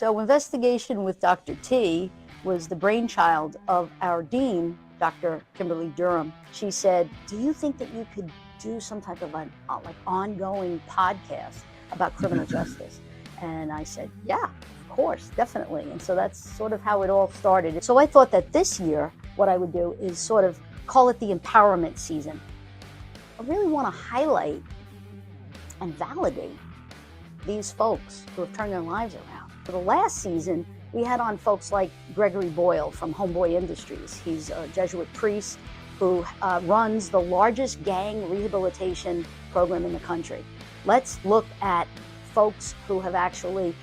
So investigation with Dr. T was the brainchild of our dean, Dr. Kimberly Durham. She said, do you think that you could do some type of an ongoing podcast about criminal justice? And I said, yeah, of course, definitely. And so that's sort of how it all started. So I thought that this year, what I would do is sort of call it the empowerment season. I really want to highlight and validate these folks who have turned their lives around. For the last season, we had on folks like Gregory Boyle from Homeboy Industries. He's a Jesuit priest who runs the largest gang rehabilitation program in the country. Let's look at folks who have actually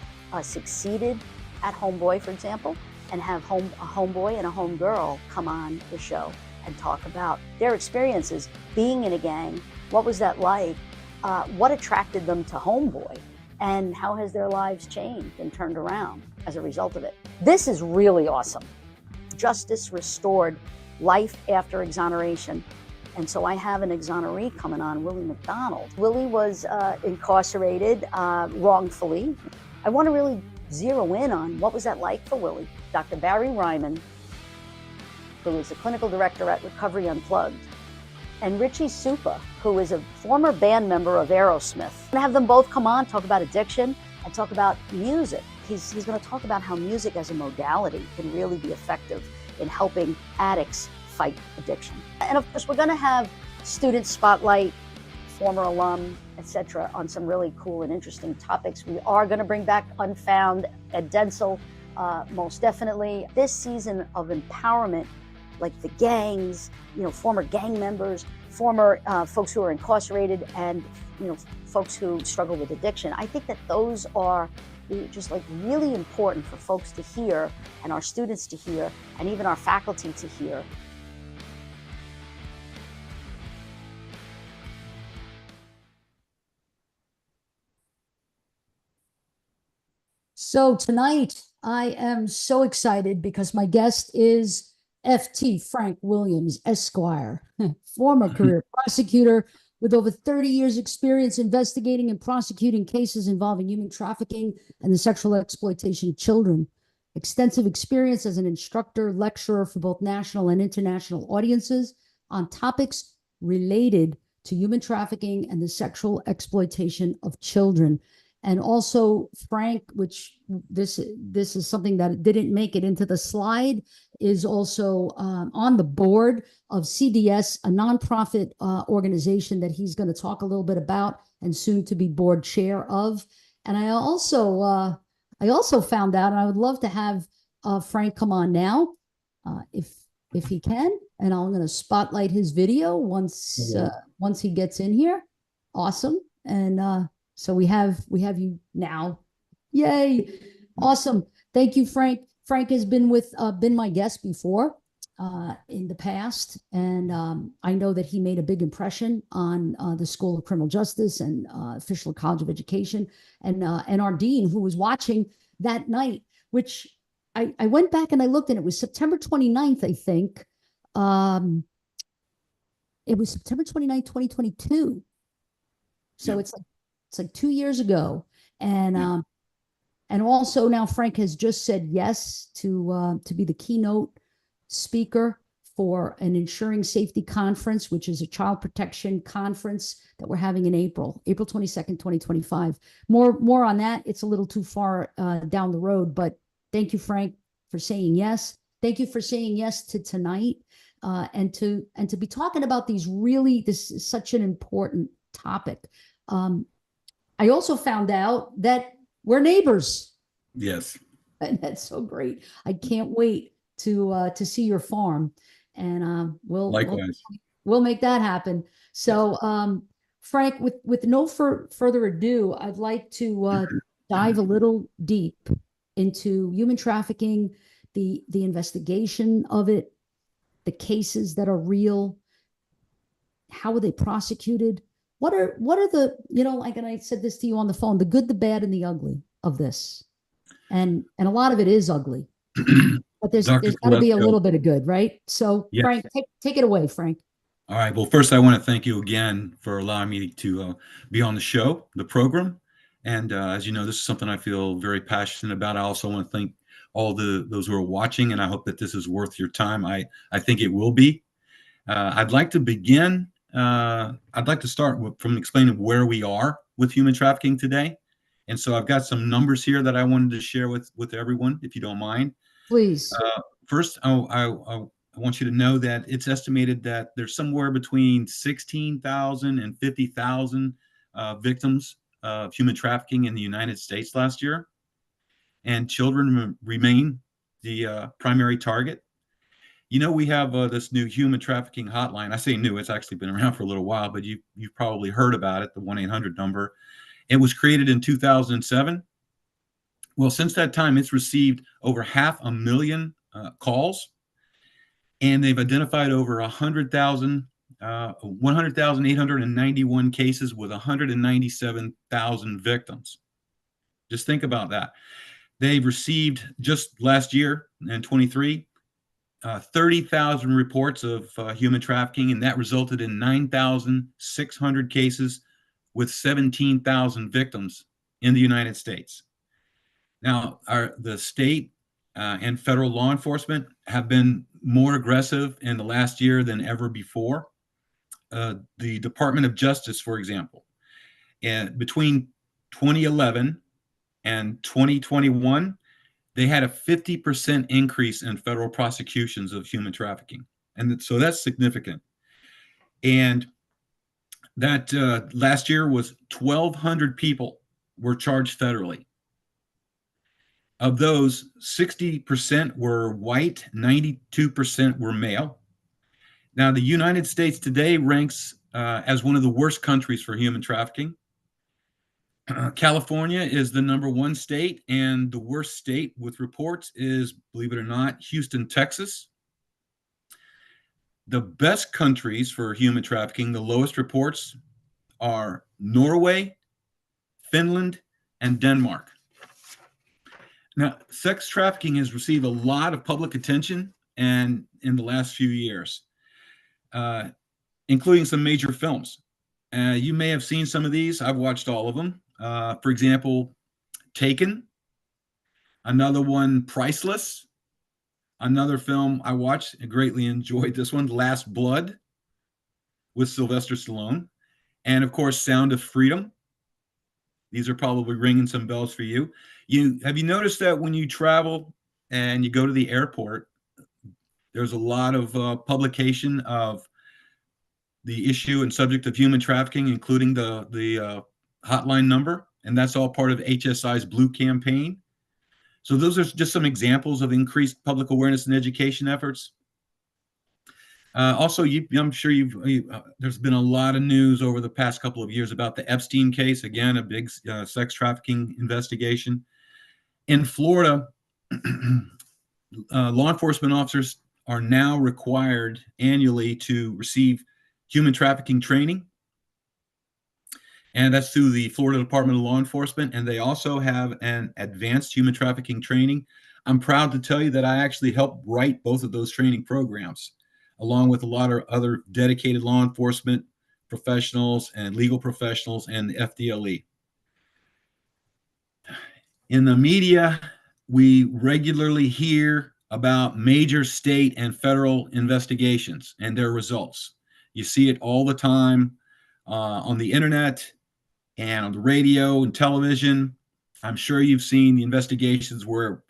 succeeded at Homeboy, for example, and have a homeboy and a homegirl come on the show and talk about their experiences being in a gang. What was that like? What attracted them to Homeboy? And how has their lives changed and turned around as a result of it? This is really awesome. Justice restored, life after exoneration. And so I have an exoneree coming on, Willie McDonald. Willie was incarcerated wrongfully. I want to really zero in on what was that like for Willie. Dr. Barry Ryman, who is the clinical director at Recovery Unplugged, and Richie Supa, who is a former band member of Aerosmith. And have them both come on, talk about addiction and talk about music. He's going to talk about how music as a modality can really be effective in helping addicts fight addiction. And of course, we're going to have student spotlight, former alum, etc., on some really cool and interesting topics. We are going to bring back Unfound, Ed Denzel, most definitely. This season of empowerment, like the gangs, former gang members, former folks who are incarcerated, and folks who struggle with addiction. I think that those are just like really important for folks to hear, and our students to hear, and even our faculty to hear. So tonight I am so excited because my guest is FT Frank Williams, Esquire, former career prosecutor with over 30 years experience investigating and prosecuting cases involving human trafficking and the sexual exploitation of children. Extensive experience as an instructor, lecturer for both national and international audiences on topics related to human trafficking and the sexual exploitation of children. And also Frank, which this is something that didn't make it into the slide, is also on the board of CDS, a nonprofit organization that he's going to talk a little bit about and soon to be board chair of. And I also found out, and I would love to have Frank come on now if he can, and I'm going to spotlight his video once he gets in here. Awesome. And so we have you now. Yay. Awesome. Thank you, Frank. Frank has been my guest before in the past. And I know that he made a big impression on the School of Criminal Justice and Fischler College of Education, and our dean, who was watching that night, which I went back and I looked, and it was September 29th, I think. It was September 29th, 2022. So yeah. It's like 2 years ago. And and also now Frank has just said yes to be the keynote speaker for an Ensuring Safety Conference, which is a child protection conference that we're having in April 22nd, 2025. More on that. It's a little too far down the road, but thank you, Frank, for saying yes. Thank you for saying yes to tonight and to be talking about this is such an important topic. I also found out that we're neighbors. Yes. And that's so great. I can't wait to see your farm, and we'll make that happen. So, Frank, with no further ado, I'd like to dive a little deep into human trafficking, the investigation of it, the cases that are real. How are they prosecuted? What are the, like, and I said this to you on the phone, the good, the bad, and the ugly of this. And a lot of it is ugly, but there's got to be a little bit of good, right? So yes. Frank, take it away, Frank. All right. Well, first I want to thank you again for allowing me to be on the show, the program. And as you know, this is something I feel very passionate about. I also want to thank all those who are watching, and I hope that this is worth your time. I think it will be. I'd like to begin. I'd like to start from explaining where we are with human trafficking today. And so I've got some numbers here that I wanted to share with everyone, if you don't mind. Please. First, I want you to know that it's estimated that there's somewhere between 16,000 and 50,000 victims of human trafficking in the United States last year. And children remain the primary target. You know, we have this new human trafficking hotline. I say new, it's actually been around for a little while, but you've probably heard about it, the 1-800 number. It was created in 2007. Well, since that time, it's received over 500,000 calls, and they've identified over 100,891 cases with 197,000 victims. Just think about that. They've received, just last year in 23, 30,000 reports of human trafficking, and that resulted in 9,600 cases with 17,000 victims in the United States. Now, the state and federal law enforcement have been more aggressive in the last year than ever before. The Department of Justice, for example, between 2011 and 2021, they had a 50% increase in federal prosecutions of human trafficking. And so that's significant. And that last year was 1,200 people were charged federally. Of those, 60% were white, 92% were male. Now, the United States today ranks as one of the worst countries for human trafficking. California is the #1 state, and the worst state with reports is, believe it or not, Houston, Texas. The best countries for human trafficking, the lowest reports, are Norway, Finland, and Denmark. Now, sex trafficking has received a lot of public attention and in the last few years, including some major films. You may have seen some of these. I've watched all of them. For example, Taken. Another one, Priceless. Another film I watched and greatly enjoyed this one, Last Blood, with Sylvester Stallone. And of course, Sound of Freedom. These are probably ringing some bells for you. Have you noticed that when you travel and you go to the airport, there's a lot of publication of the issue and subject of human trafficking, including the hotline number, and that's all part of HSI's Blue campaign. So those are just some examples of increased public awareness and education efforts. Also, I'm sure there's been a lot of news over the past couple of years about the Epstein case, again, a big sex trafficking investigation. In Florida, law enforcement officers are now required annually to receive human trafficking training. And that's through the Florida Department of Law Enforcement. And they also have an advanced human trafficking training. I'm proud to tell you that I actually helped write both of those training programs, along with a lot of other dedicated law enforcement professionals and legal professionals and the FDLE. In the media, we regularly hear about major state and federal investigations and their results. You see it all the time on the internet and on the radio and television. I'm sure you've seen the investigations where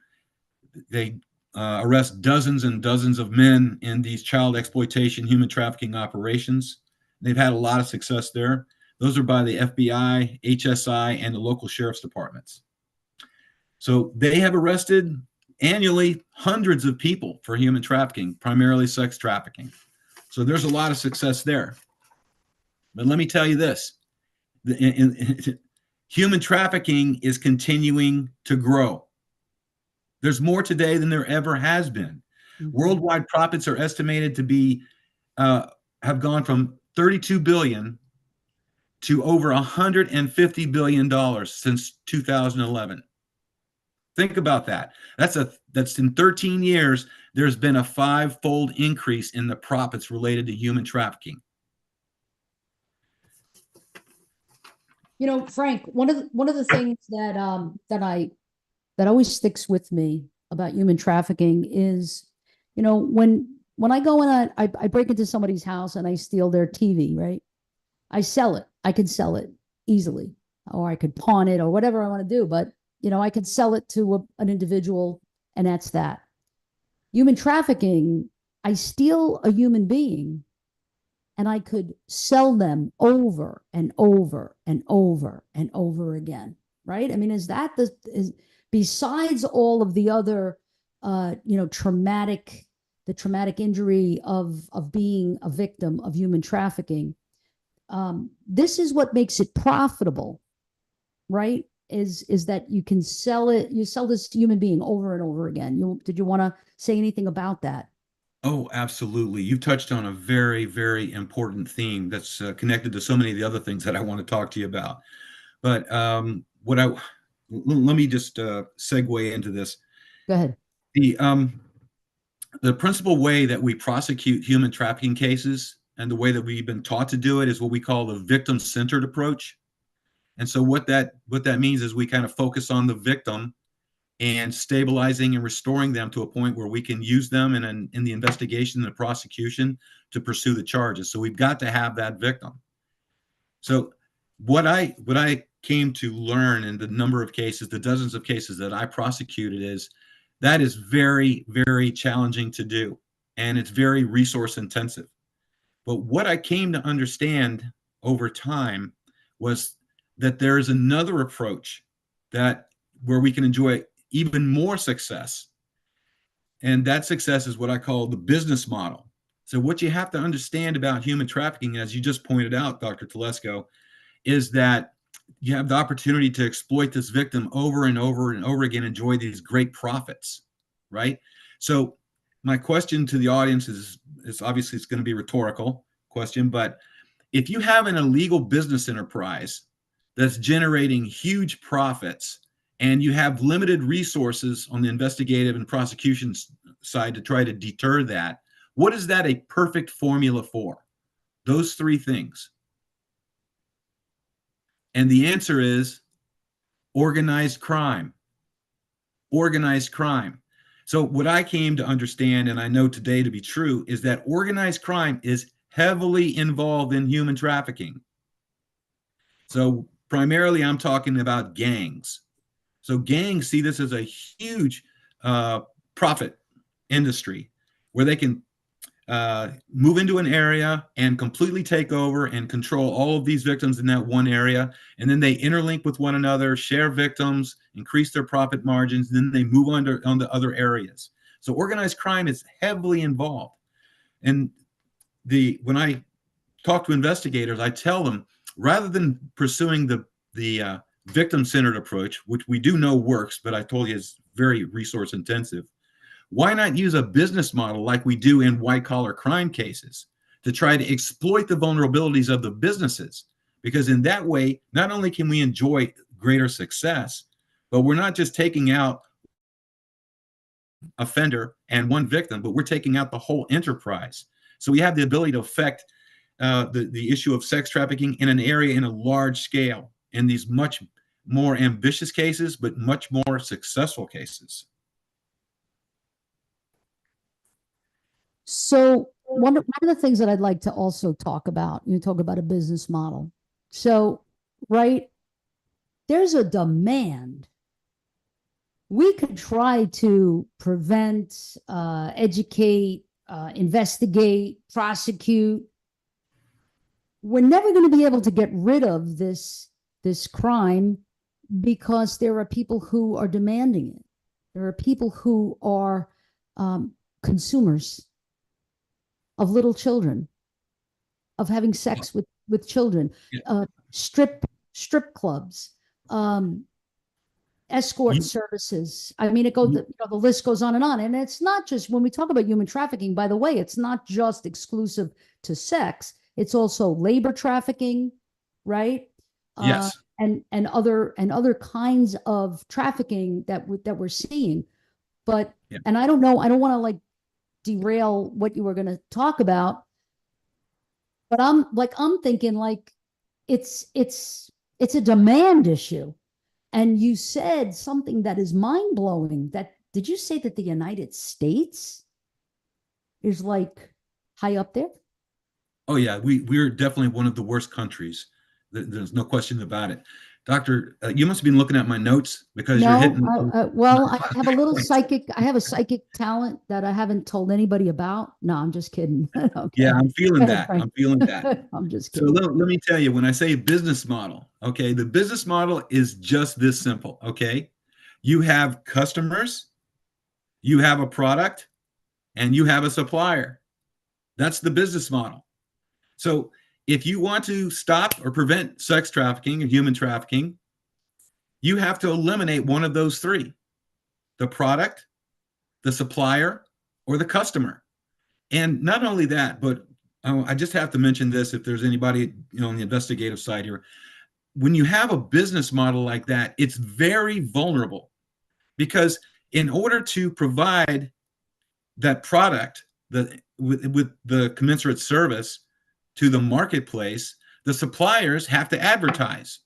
they arrest dozens and dozens of men in these child exploitation, human trafficking operations. They've had a lot of success there. Those are by the FBI, HSI, and the local sheriff's departments. So they have arrested annually hundreds of people for human trafficking, primarily sex trafficking. So there's a lot of success there. But let me tell you this. Human trafficking is continuing to grow. There's more today than there ever has been. Mm-hmm. Worldwide profits are estimated to be have gone from 32 billion to over $150 billion since 2011. Think about that. That's in 13 years, there's been a 5-fold increase in the profits related to human trafficking. You know, Frank, one of the things that always sticks with me about human trafficking is, you know, when I go in, I break into somebody's house and I steal their TV, right? I sell it. I can sell it easily, or I could pawn it or whatever I want to do. But, you know, I could sell it to an individual, and that's that. Human trafficking, I steal a human being and I could sell them over and over and over and over again, right? I mean, is that besides all of the other, you know, the traumatic injury of being a victim of human trafficking? This is what makes it profitable, right? Is that you can sell it, you sell this human being over and over again. Did you want to say anything about that? Oh, absolutely. You've touched on a very, very important theme that's connected to so many of the other things that I want to talk to you about. But let me just segue into this. Go ahead. The principal way that we prosecute human trafficking cases and the way that we've been taught to do it is what we call the victim-centered approach. And so what that means is we kind of focus on the victim and stabilizing and restoring them to a point where we can use them in the investigation and the prosecution to pursue the charges. So we've got to have that victim. So what I came to learn in the number of cases, the dozens of cases that I prosecuted, is that is very, very challenging to do, and it's very resource intensive. But what I came to understand over time was that there is another approach where we can enjoy even more success. And that success is what I call the business model. So what you have to understand about human trafficking, as you just pointed out, Dr. Telesco, is that you have the opportunity to exploit this victim over and over and over again, enjoy these great profits, right? So my question to the audience is obviously, it's going to be a rhetorical question, but if you have an illegal business enterprise that's generating huge profits, and you have limited resources on the investigative and prosecution side to try to deter that, what is that a perfect formula for? Those three things. And the answer is organized crime. Organized crime. So what I came to understand, and I know today to be true, is that organized crime is heavily involved in human trafficking. So primarily I'm talking about gangs. So gangs see this as a huge profit industry where they can move into an area and completely take over and control all of these victims in that one area. And then they interlink with one another, share victims, increase their profit margins, and then they move on to other areas. So organized crime is heavily involved. And when I talk to investigators, I tell them, rather than pursuing the victim-centered approach, which we do know works, but I told you is very resource intensive, why not use a business model like we do in white-collar crime cases to try to exploit the vulnerabilities of the businesses? Because in that way, not only can we enjoy greater success, but we're not just taking out offender and one victim, but we're taking out the whole enterprise. So we have the ability to affect the issue of sex trafficking in an area in a large scale, in these much more ambitious cases, but much more successful cases. So one of the things that I'd like to also talk about, you talk about a business model. So, right, there's a demand. We could try to prevent, educate, investigate, prosecute. We're never going to be able to get rid of this crime because there are people who are demanding it. There are people who are consumers of little children, of having sex with children, strip clubs, escort services. I mean, the list goes on. And it's not just, when we talk about human trafficking, by the way, it's not just exclusive to sex. It's also labor trafficking, right? Yes. And other kinds of trafficking that we're seeing. But and I don't know, I don't want to like derail what you were going to talk about, but I'm thinking like it's It's a demand issue. And you said something that is mind blowing. That did you say that the United States is like high up there? Oh yeah, we're definitely one of the worst countries. There's no question about it. Doctor, you must have been looking at my notes because you're No, hitting. well, I have a little Points. psychic. I have a psychic talent that I haven't told anybody about. No, I'm just kidding. Yeah, Okay, I'm feeling go ahead, that. Frank. I'm feeling that. I'm just So kidding. let me tell you, when I say business model, okay, the business model is just this simple, okay? You have customers, you have a product, and you have a supplier. That's the business model. So if you want to stop or prevent sex trafficking or human trafficking, you have to eliminate one of those three: the product, the supplier, or the customer. And not only that, but I just have to mention this if there's anybody on the investigative side here. When you have a business model like that, it's very vulnerable because in order to provide that product with the commensurate service to the marketplace, the suppliers have to advertise.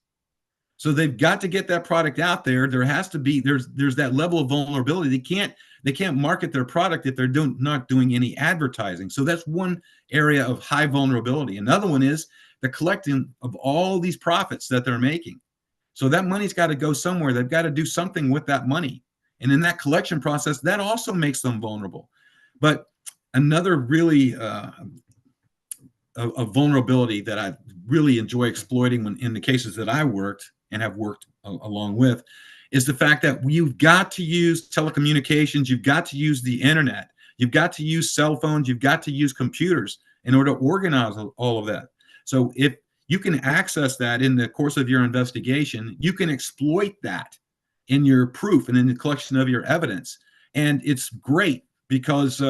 So they've got to get that product out there. There has to be there's that level of vulnerability. They can't market their product if they're not doing any advertising. So that's one area of high vulnerability. Another one is the collecting of all these profits that they're making. So that money's got to go somewhere. They've got to do something with that money. And in that collection process, that also makes them vulnerable. But another really a vulnerability that I really enjoy exploiting when in the cases that I worked and have worked along with is the fact that you've got to use telecommunications, you've got to use the internet, you've got to use cell phones, you've got to use computers in order to organize all of that. So if you can access that in the course of your investigation, you can exploit that in your proof and in the collection of your evidence. And it's great because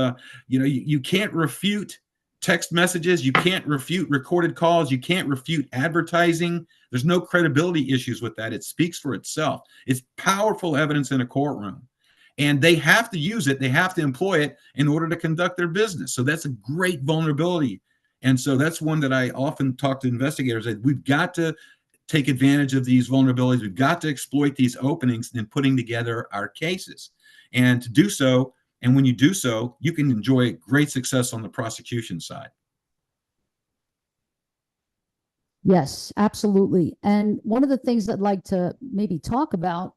you can't refute text messages, you can't refute recorded calls, you can't refute advertising. There's no credibility issues with that. It speaks for itself. It's powerful evidence in a courtroom. And they have to use it, they have to employ it in order to conduct their business. So that's a great vulnerability. And so that's one that I often talk to investigators that we've got to take advantage of these vulnerabilities. We've got to exploit these openings in putting together our cases. And to do so, and when you do so, you can enjoy great success on the prosecution side. Yes, absolutely. And one of the things I'd like to maybe talk about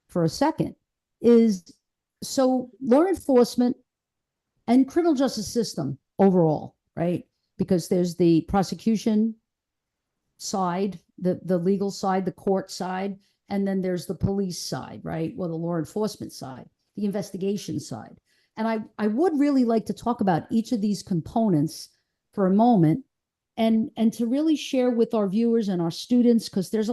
for a second is so law enforcement and criminal justice system overall, right? Because there's the prosecution side, the legal side, the court side, and then there's the police side, right? Well, the law enforcement side, the investigation side. And I would really like to talk about each of these components for a moment and to really share with our viewers and our students, because there's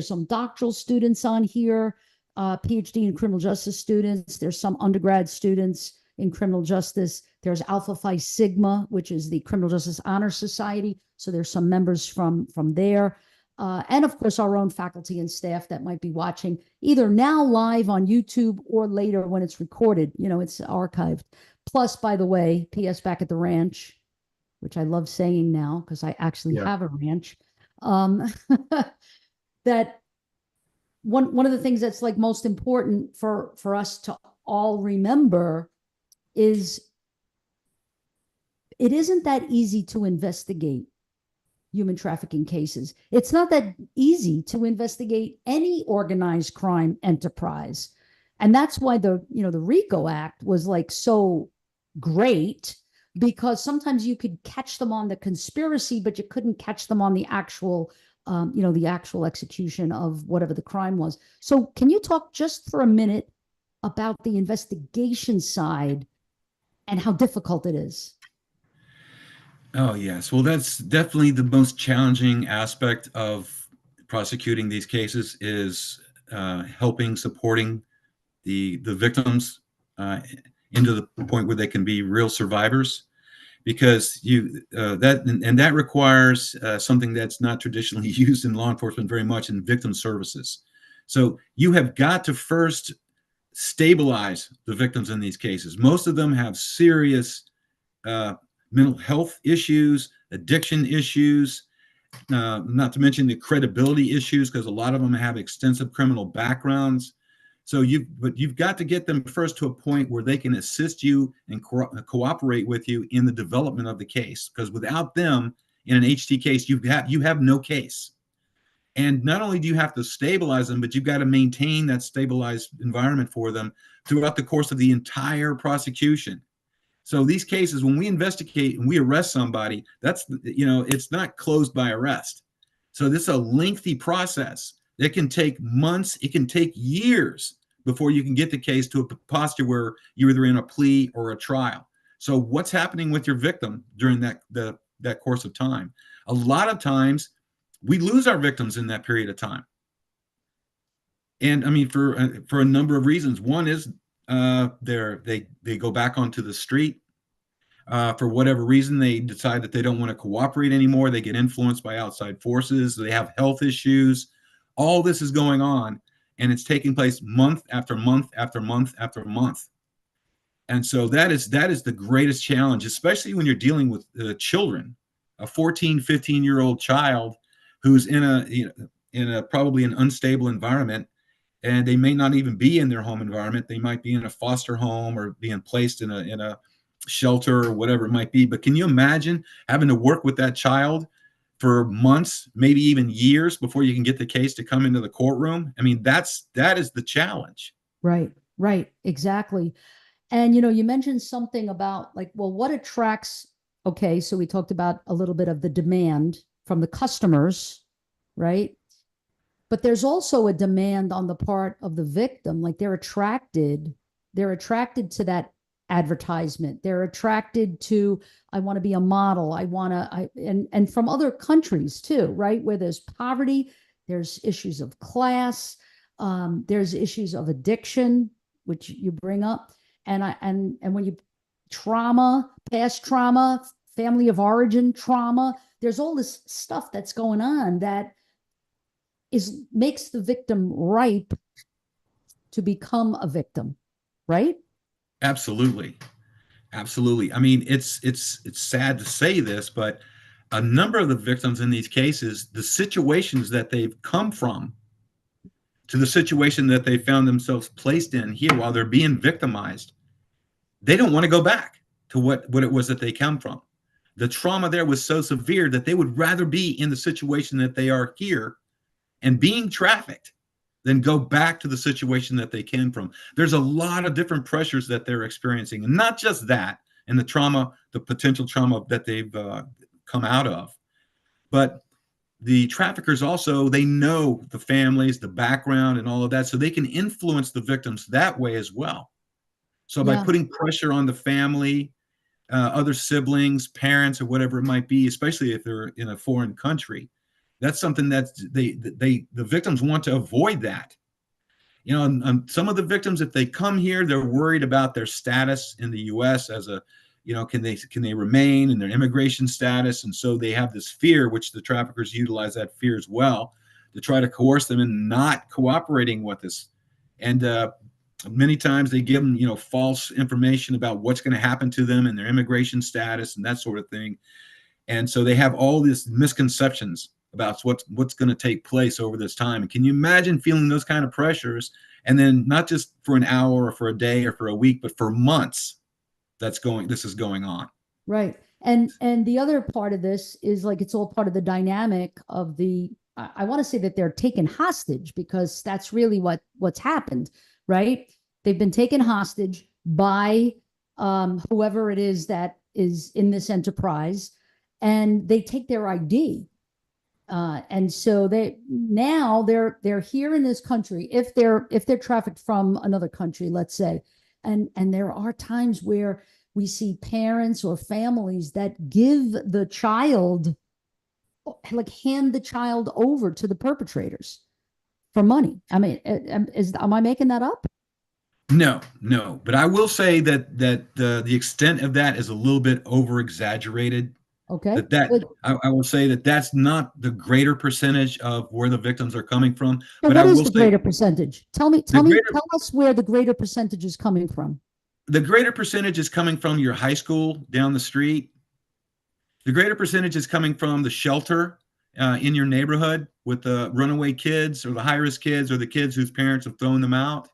some doctoral students on here, PhD in criminal justice students. There's some undergrad students in criminal justice. There's Alpha Phi Sigma, which is the Criminal Justice Honor Society. So there's some members from there. And of course, our own faculty and staff that might be watching either now live on YouTube or later when it's recorded. It's archived. Plus, by the way, PS back at the ranch, which I love saying now because I actually have a ranch. That one of the things that's like most important for us to all remember is it isn't that easy to investigate human trafficking cases. It's not that easy to investigate any organized crime enterprise. And that's why the RICO Act was like so great, because sometimes you could catch them on the conspiracy, but you couldn't catch them on the actual execution of whatever the crime was. So can you talk just for a minute about the investigation side and how difficult it is? Oh, yes. Well, that's definitely the most challenging aspect of prosecuting these cases is supporting the victims into the point where they can be real survivors, because that requires something that's not traditionally used in law enforcement very much, in victim services. So you have got to first stabilize the victims in these cases. Most of them have serious mental health issues, addiction issues. not to mention the credibility issues, because a lot of them have extensive criminal backgrounds. So you've got to get them first to a point where they can assist you and cooperate with you in the development of the case. Because without them in an HT case, you have no case. And not only do you have to stabilize them, but you've got to maintain that stabilized environment for them throughout the course of the entire prosecution. So these cases, when we investigate and we arrest somebody, it's not closed by arrest. So this is a lengthy process. It can take months, it can take years before you can get the case to a posture where you're either in a plea or a trial. So what's happening with your victim during that course of time? A lot of times we lose our victims in that period of time. And I mean, for a number of reasons. One is they go back onto the street. For whatever reason, they decide that they don't want to cooperate anymore. They get influenced by outside forces. They have health issues. All this is going on, and it's taking place month after month after month after month. And so that is the greatest challenge, especially when you're dealing with children, a 14, 15-year-old child who's in a probably an unstable environment, and they may not even be in their home environment. They might be in a foster home or being placed in a shelter or whatever it might be. But can you imagine having to work with that child for months, maybe even years before you can get the case to come into the courtroom? I mean, that is the challenge. Right, exactly. And, you mentioned something about what attracts, okay, so we talked about a little bit of the demand from the customers, right? But there's also a demand on the part of the victim. Like they're attracted to that advertisement. They're attracted to, I want to be a model. And from other countries too, right? Where there's poverty, there's issues of class, there's issues of addiction, which you bring up. And when you trauma, past trauma, family of origin trauma, there's all this stuff that's going on that makes the victim ripe to become a victim, right? Absolutely. I mean, it's sad to say this, but a number of the victims in these cases, the situations that they've come from to the situation that they found themselves placed in here while they're being victimized, they don't want to go back to what it was that they come from. The trauma there was so severe that they would rather be in the situation that they are here and being trafficked than go back to the situation that they came from. There's a lot of different pressures that they're experiencing, and not just that, and the trauma, the potential trauma that they've come out of, but the traffickers also, they know the families, the background, and all of that, so they can influence the victims that way as well. So by putting pressure on the family, other siblings, parents, or whatever it might be, especially if they're in a foreign country, that's something that the victims want to avoid that. And some of the victims, if they come here, they're worried about their status in the U.S. as a, can they remain in their immigration status? And so they have this fear, which the traffickers utilize that fear as well to try to coerce them in not cooperating with us. And many times they give them, false information about what's going to happen to them and their immigration status and that sort of thing. And so they have all these misconceptions about what's going to take place over this time. And can you imagine feeling those kind of pressures, and then not just for an hour or for a day or for a week, but for months this is going on. Right. And the other part of this is it's all part of the dynamic of I want to say that they're taken hostage, because that's really what's happened, right? They've been taken hostage by whoever it is that is in this enterprise, and they take their ID. And so they're here in this country, if they're trafficked from another country, let's say, and there are times where we see parents or families that give the child, hand the child over to the perpetrators for money. I mean, am I making that up? No, but I will say that the extent of that is a little bit over exaggerated. Okay. I will say that that's not the greater percentage of where the victims are coming from. But what is the greater percentage? Tell us where the greater percentage is coming from. The greater percentage is coming from your high school down the street. The greater percentage is coming from the shelter in your neighborhood with the runaway kids or the high-risk kids or the kids whose parents have thrown them out.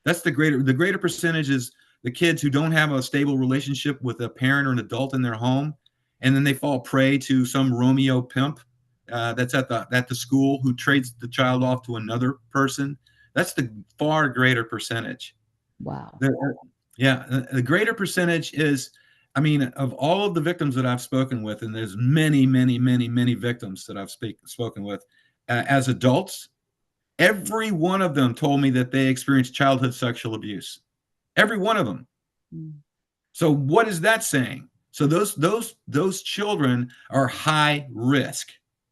That's the greater percentage is the kids who don't have a stable relationship with a parent or an adult in their home, and then they fall prey to some Romeo pimp that's at the school who trades the child off to another person. That's the far greater percentage. Wow. The greater percentage is, I mean, of all of the victims that I've spoken with, and there's many, many, many, many victims that I've spoken with as adults, every one of them told me that they experienced childhood sexual abuse. Every one of them. Mm. So what is that saying? So those children are high risk,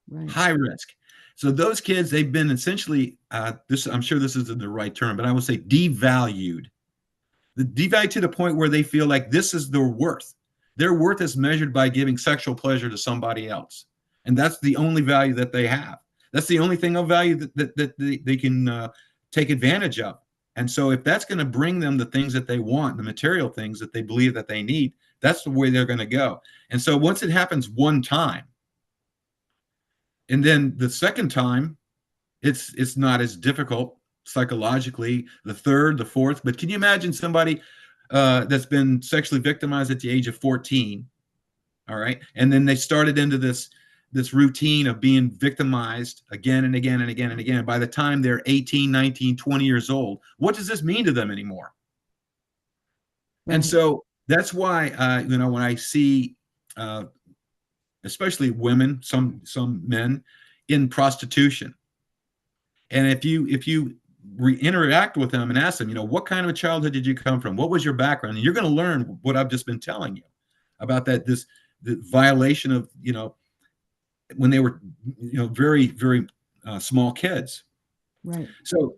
Right. high risk. So those kids, they've been essentially, I'm sure this isn't the right term, but I would say devalued. Devalued to the point where they feel like this is their worth. Their worth is measured by giving sexual pleasure to somebody else. And that's the only value that they have. That's the only thing of value that they can take advantage of. And so if that's going to bring them the things that they want, the material things that they believe that they need, that's the way they're going to go. And so once it happens one time, and then the second time, it's not as difficult psychologically, the third, the fourth. But can you imagine somebody that's been sexually victimized at the age of 14, all right, and then they started into this routine of being victimized again and again and again and again. By the time they're 18, 19, 20 years old, what does this mean to them anymore? Right. And so that's why, when I see, especially women, some men in prostitution, and if you interact with them and ask them, what kind of a childhood did you come from? What was your background? And you're going to learn what I've just been telling you about the violation of, when they were, very, very small kids. Right. So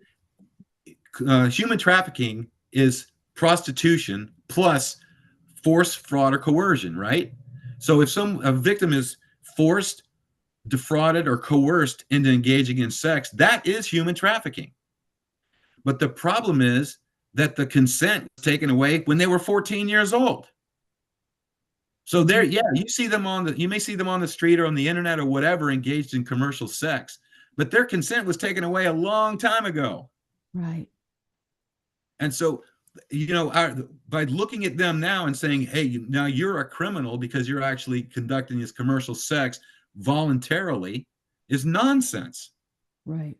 human trafficking is prostitution plus force, fraud, or coercion, right? So if a victim is forced, defrauded, or coerced into engaging in sex, that is human trafficking. But the problem is that the consent was taken away when they were 14 years old. So you may see them on the street or on the internet or whatever, engaged in commercial sex, but their consent was taken away a long time ago. Right. And so, by looking at them now and saying, hey, now you're a criminal because you're actually conducting this commercial sex voluntarily, is nonsense. Right.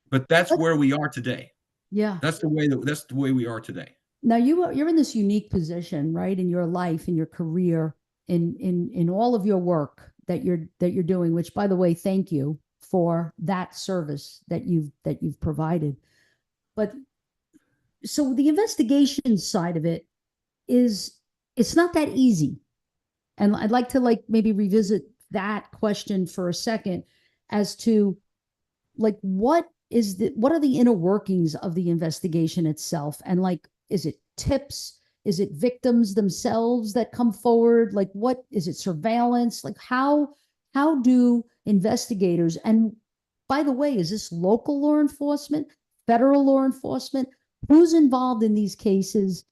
But that's where we are today. Yeah. That's the way we are today. Now you're in this unique position, right, in your life, in your career, in all of your work that you're doing, which, by the way, thank you for that service that you've provided. But so the investigation side of it it's not that easy. And I'd like to maybe revisit that question for a second as to what are the inner workings of the investigation itself? And is it tips? Is it victims themselves that come forward? What is it, surveillance? How do investigators, and by the way, is this local law enforcement, federal law enforcement? Who's involved in these cases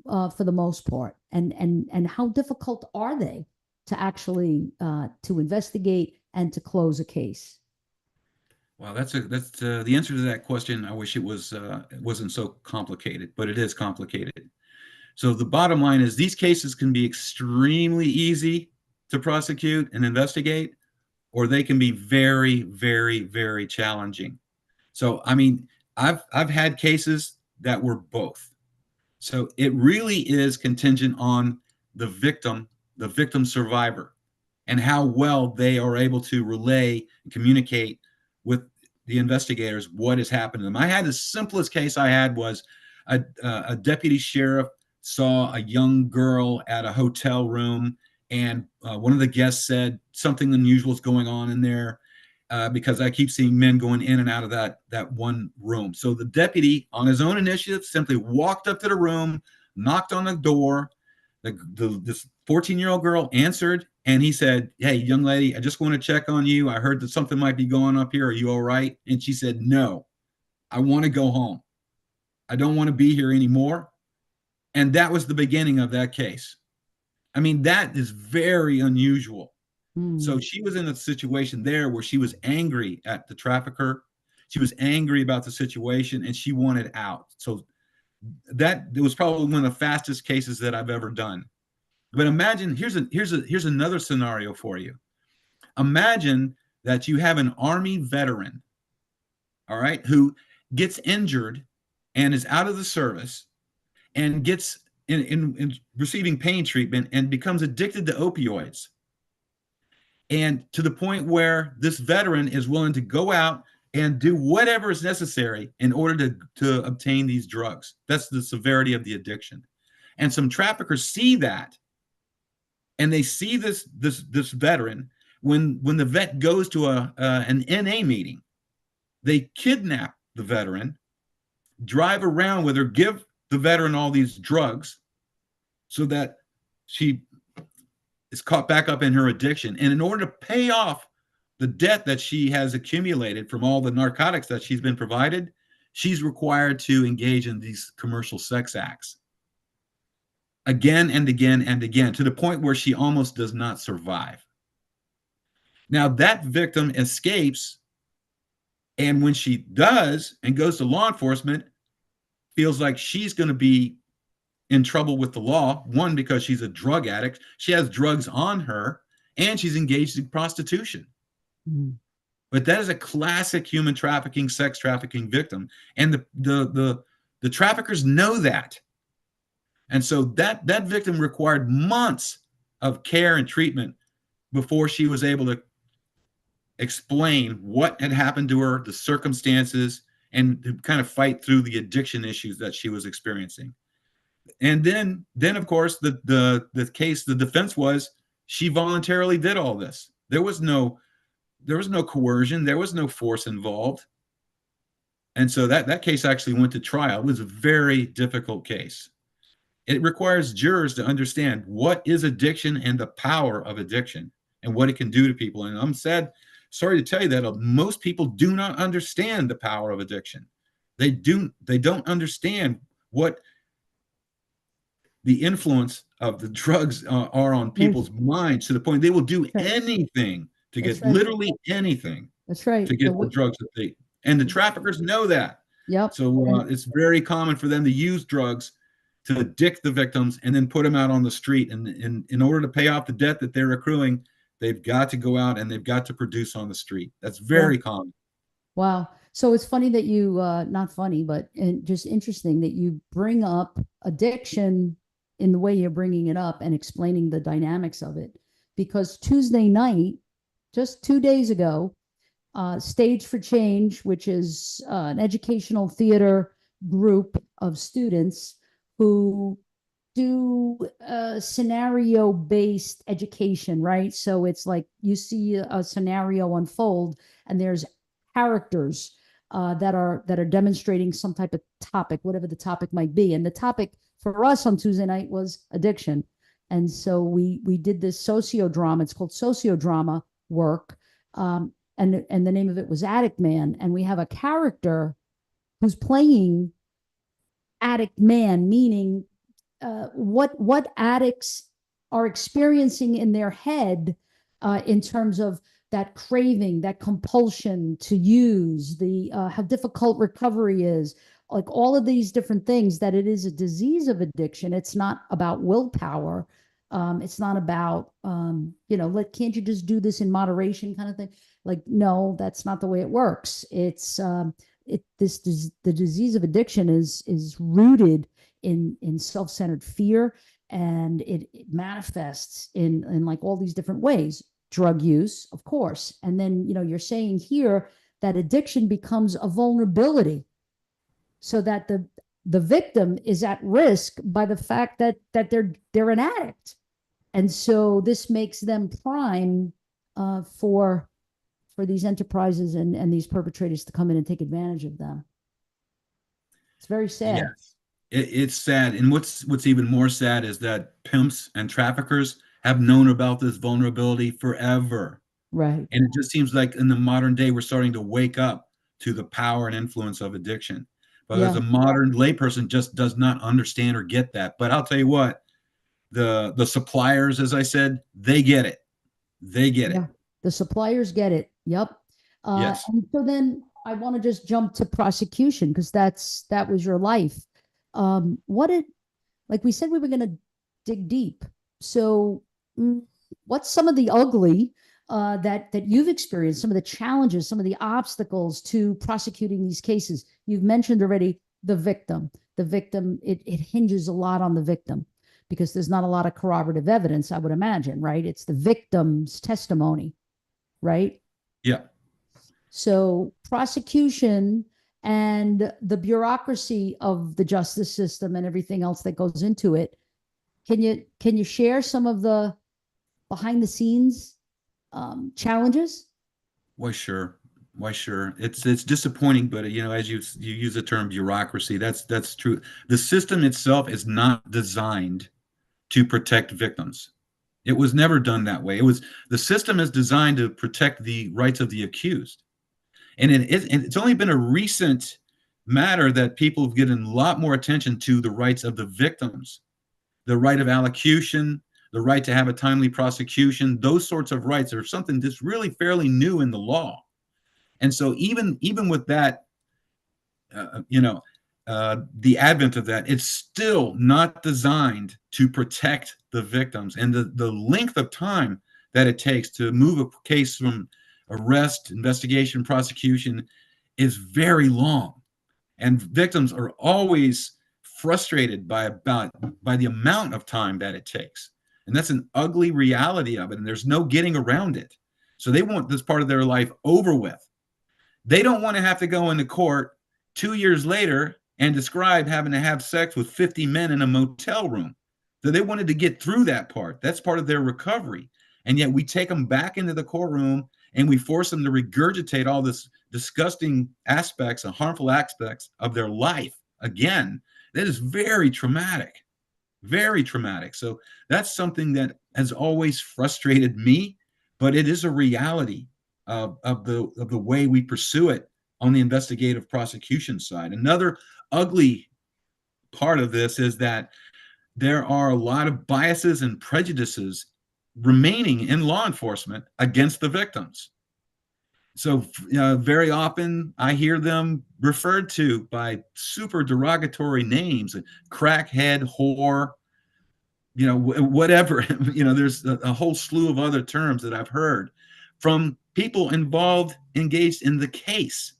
for the most part? And how difficult are they to actually to investigate and to close a case? Wow, that's the answer to that question. I wish it wasn't so complicated, but it is complicated. So the bottom line is these cases can be extremely easy to prosecute and investigate, or they can be very, very, very challenging. So, I mean, I've had cases that were both. So it really is contingent on the victim survivor, and how well they are able to relay and communicate with the investigators what has happened to them. I had the simplest case I had was a deputy sheriff saw a young girl at a hotel room, and one of the guests said something unusual is going on in there because I keep seeing men going in and out of that one room. So the deputy, on his own initiative, simply walked up to the room, knocked on the door. This 14-year-old girl answered, and he said, "Hey, young lady, I just want to check on you. I heard that something might be going up here. Are you all right?" And she said, "No, I want to go home. I don't want to be here anymore." And that was the beginning of that case. I mean, that is very unusual. So she was in a situation there where she was angry at the trafficker. She was angry about the situation and she wanted out. So that it was probably one of the fastest cases that I've ever done. But imagine here's another scenario for you. Imagine that you have an Army veteran, all right, who gets injured and is out of the service and gets in receiving pain treatment and becomes addicted to opioids. And to the point where this veteran is willing to go out and do whatever is necessary in order to obtain these drugs. That's the severity of the addiction. And some traffickers see that, and they see this veteran when the vet goes to an NA meeting. They kidnap the veteran, drive around with her, give the veteran all these drugs so that she is caught back up in her addiction. And in order to pay off the debt that she has accumulated from all the narcotics that she's been provided, she's required to engage in these commercial sex acts again and again and again, to the point where she almost does not survive. Now that victim escapes, and when she does and goes to law enforcement, feels like she's going to be in trouble with the law. One, because she's a drug addict, she has drugs on her, and she's engaged in prostitution. Mm-hmm. But that is a classic human trafficking, sex trafficking victim, and the traffickers know that, and so that victim required months of care and treatment before she was able to explain what had happened to her, the circumstances, and to kind of fight through the addiction issues that she was experiencing. And then of course, the case, the defense was she voluntarily did all this. There was no coercion, there was no force involved. And so that case actually went to trial. It was a very difficult case. It requires jurors to understand what is addiction and the power of addiction and what it can do to people. And I'm sorry to tell you that most people do not understand the power of addiction. They don't understand what the influence of the drugs are on people's minds, to the point they will do anything to get literally anything. That's right. To get the drugs that and the traffickers know that. Yep. So it's very common for them to use drugs to addict the victims and then put them out on the street. And in order to pay off the debt that they're accruing, they've got to go out and they've got to produce on the street. That's very common. Wow. So it's funny that you, not funny, but just interesting that you bring up addiction in the way you're bringing it up and explaining the dynamics of it. Because Tuesday night, just 2 days ago, Stage for Change, which is an educational theater group of students who do scenario-based education, right? So it's like you see a scenario unfold, and there's characters that are demonstrating some type of topic, whatever the topic might be. And the topic for us on Tuesday night was addiction. And so we did this sociodrama. It's called sociodrama work. And the name of it was Addict Man. And we have a character who's playing Addict Man, meaning what addicts are experiencing in their head in terms of that craving, that compulsion to use, how difficult recovery is, like all of these different things, that it is a disease of addiction. It's not about willpower. It's not about, can't you just do this in moderation kind of thing? Like, no, that's not the way it works. It's the disease of addiction is rooted in self-centered fear, and it manifests in like all these different ways. Drug use, of course. And then, you're saying here that addiction becomes a vulnerability, so that the victim is at risk by the fact that they're an addict. And so this makes them prime for these enterprises and these perpetrators to come in and take advantage of them. It's very sad. Yes, it's sad. And what's even more sad is that pimps and traffickers have known about this vulnerability forever. Right. And it just seems like in the modern day, we're starting to wake up to the power and influence of addiction. But as a modern layperson just does not understand or get that. But I'll tell you what, the suppliers, as I said, they get it. They get Yeah. it. The suppliers get it. Yep. Yes. And so then I want to just jump to prosecution because that was your life. What did like we said we were going to dig deep. So what's some of the ugly that you've experienced, some of the challenges, some of the obstacles to prosecuting these cases? You've mentioned already the victim. The victim, it hinges a lot on the victim because there's not a lot of corroborative evidence, I would imagine, right? It's the victim's testimony, right? Yeah. So prosecution and the bureaucracy of the justice system and everything else that goes into it. Can you share some of the behind the scenes challenges? Why, sure. Why, sure. It's disappointing, but as you use the term bureaucracy, that's true. The system itself is not designed to protect victims. It was never done that way. The system is designed to protect the rights of the accused. And it's only been a recent matter that people have given a lot more attention to the rights of the victims, the right of allocution, the right to have a timely prosecution. Those sorts of rights are something that's really fairly new in the law. And so even with that, the advent of that, it's still not designed to protect the victims. And the length of time that it takes to move a case from arrest, investigation, prosecution is very long. And victims are always frustrated by the amount of time that it takes. And that's an ugly reality of it. And there's no getting around it. So they want this part of their life over with. They don't want to have to go into court 2 years later and describe having to have sex with 50 men in a motel room. So they wanted to get through that part. That's part of their recovery. And yet we take them back into the courtroom and we force them to regurgitate all this disgusting aspects and harmful aspects of their life again. That is very traumatic, very traumatic. So that's something that has always frustrated me, but it is a reality of the way we pursue it on the investigative prosecution side. Another ugly part of this is that there are a lot of biases and prejudices remaining in law enforcement against the victims. So very often I hear them referred to by super derogatory names, crackhead, whore, whatever. There's a whole slew of other terms that I've heard from people engaged in the case,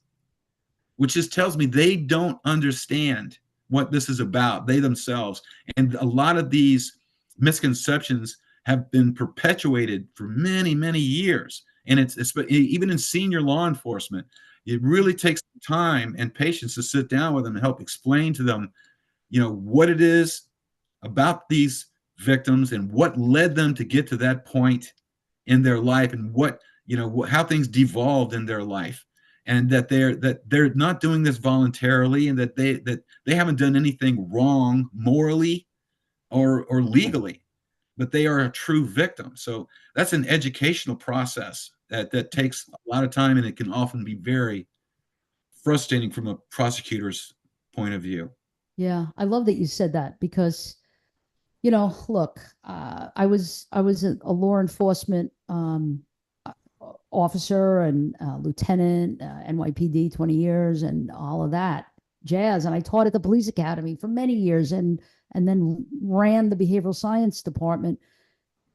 which just tells me they don't understand what this is about, they themselves. And a lot of these misconceptions have been perpetuated for many, many years. And it's even in senior law enforcement, it really takes time and patience to sit down with them and help explain to them, what it is about these victims and what led them to get to that point in their life, and how things devolved in their life, and that they're not doing this voluntarily, and that they haven't done anything wrong morally or legally, but they are a true victim. So that's an educational process that takes a lot of time, and it can often be very frustrating from a prosecutor's point of view. Yeah, I love that you said that because, look, I was a law enforcement officer and lieutenant, NYPD, 20 years, and all of that jazz. And I taught at the police academy for many years, and then ran the behavioral science department.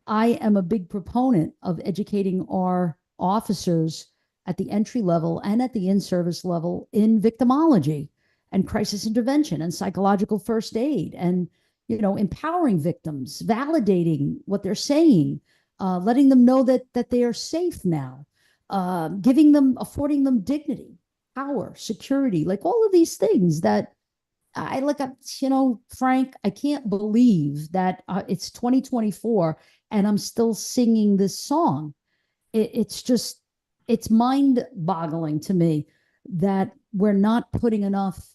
I am a big proponent of educating our officers at the entry level and at the in-service level in victimology and crisis intervention and psychological first aid, and empowering victims, validating what they're saying, letting them know that they are safe now, affording them dignity, power, security, like all of these things that I look at. Frank, I can't believe that it's 2024 and I'm still singing this song. It's mind-boggling to me that we're not putting enough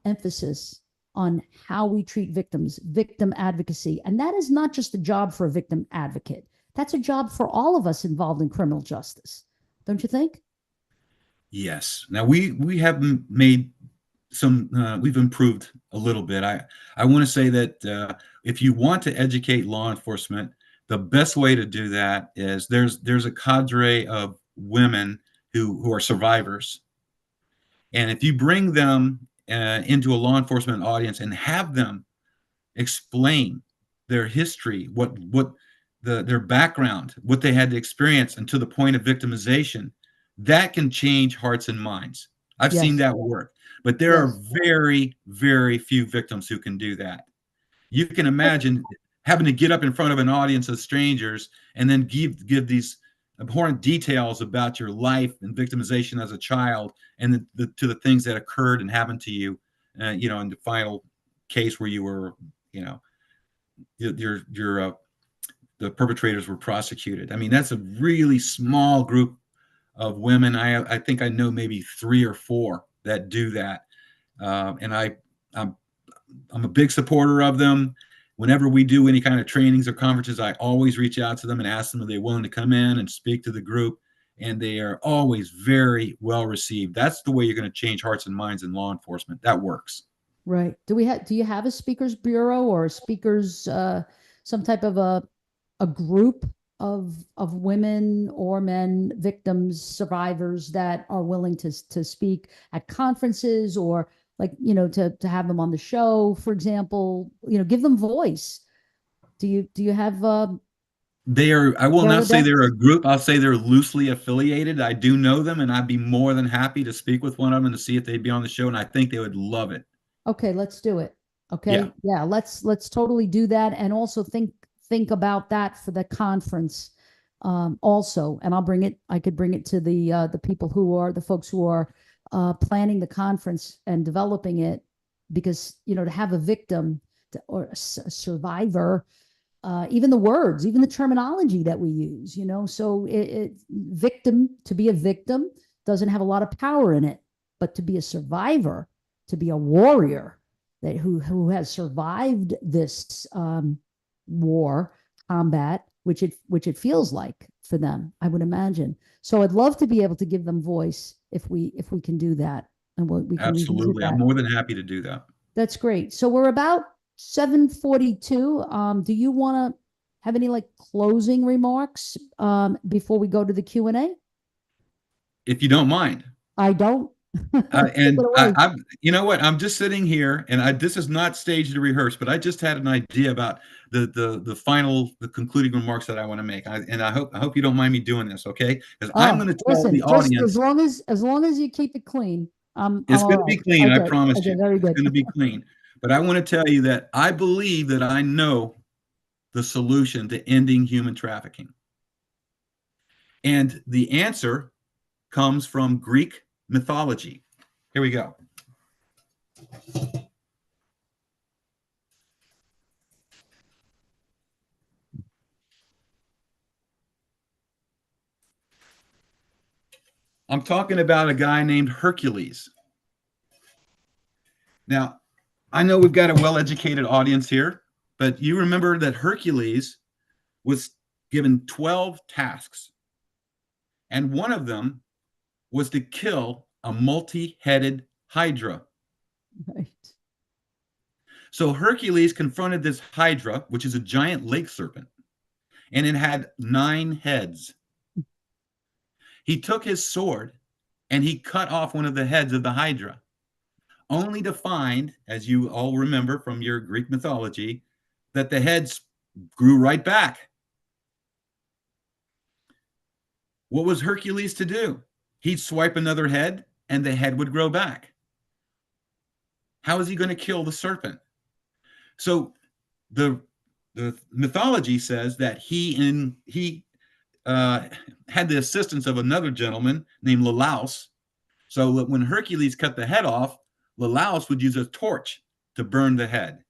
emphasis on how we treat victims, victim advocacy. And that is not just a job for a victim advocate. That's a job for all of us involved in criminal justice. Don't you think? Yes. Now we have made we've improved a little bit. I want to say that if you want to educate law enforcement, The best way to do that is there's a cadre of women who are survivors. And if you bring them into a law enforcement audience and have them explain their history, their background, what they had to experience, and to the point of victimization, that can change hearts and minds. I've seen Yes. that work, but there are Yes. very, very few victims who can do that. You can imagine having to get up in front of an audience of strangers and then give these abhorrent details about your life and victimization as a child, and to the things that occurred and happened to you, in the final case where you were, the perpetrators were prosecuted. I mean, that's a really small group of women. I think I know maybe 3 or 4 that do that, and I'm a big supporter of them. Whenever we do any kind of trainings or conferences, I always reach out to them and ask them if they're willing to come in and speak to the group. And they are always very well received. That's the way you're going to change hearts and minds in law enforcement. That works. Right. Do you have a speakers bureau or speakers, some type of a group of women or men, victims, survivors that are willing to speak at conferences, or like, to have them on the show, for example, give them voice. Do you have I will not say Rolodex? they're a group. I'll say they're loosely affiliated. I do know them, and I'd be more than happy to speak with one of them and to see if they'd be on the show. And I think they would love it. Okay, let's do it. Yeah. Okay. Yeah, let's totally do that, and also think about that for the conference, also. And I could bring it to the people the folks who are planning the conference and developing it, because to have a victim or a survivor, even the words, even the terminology that we use, so victim, to be a victim doesn't have a lot of power in it, but to be a survivor, to be a warrior who has survived this war, combat, which it feels like for them, I would imagine. So I'd love to be able to give them voice if we can do that, and we can revisit Absolutely. that. I'm more than happy to do that. That's great. So we're about 7:42. Do you want to have any closing remarks before we go to the Q&A? If you don't mind. I don't. And I'm, you know what? I'm just sitting here, and this is not staged to rehearse, but I just had an idea about the concluding remarks that I want to make. I hope you don't mind me doing this, okay? Because I'm going to tell listen, the just audience, as long as you keep it clean, it's all going to be right. clean. I Okay. promise Okay. you. Very It's good. going to be clean. But I want to tell you that I believe that I know the solution to ending human trafficking. And the answer comes from Greek mythology. Here we go. I'm talking about a guy named Hercules. Now, I know we've got a well-educated audience here, but you remember that Hercules was given 12 tasks, and one of them was to kill a multi-headed Hydra. Right. So Hercules confronted this Hydra, which is a giant lake serpent, and it had 9 heads. He took his sword and he cut off one of the heads of the Hydra, only to find, as you all remember from your Greek mythology, that the heads grew right back. What was Hercules to do? He'd swipe another head and the head would grow back. How is he going to kill the serpent? So the mythology says that he had the assistance of another gentleman named Lalaus. So that when Hercules cut the head off, Lalaus would use a torch to burn the head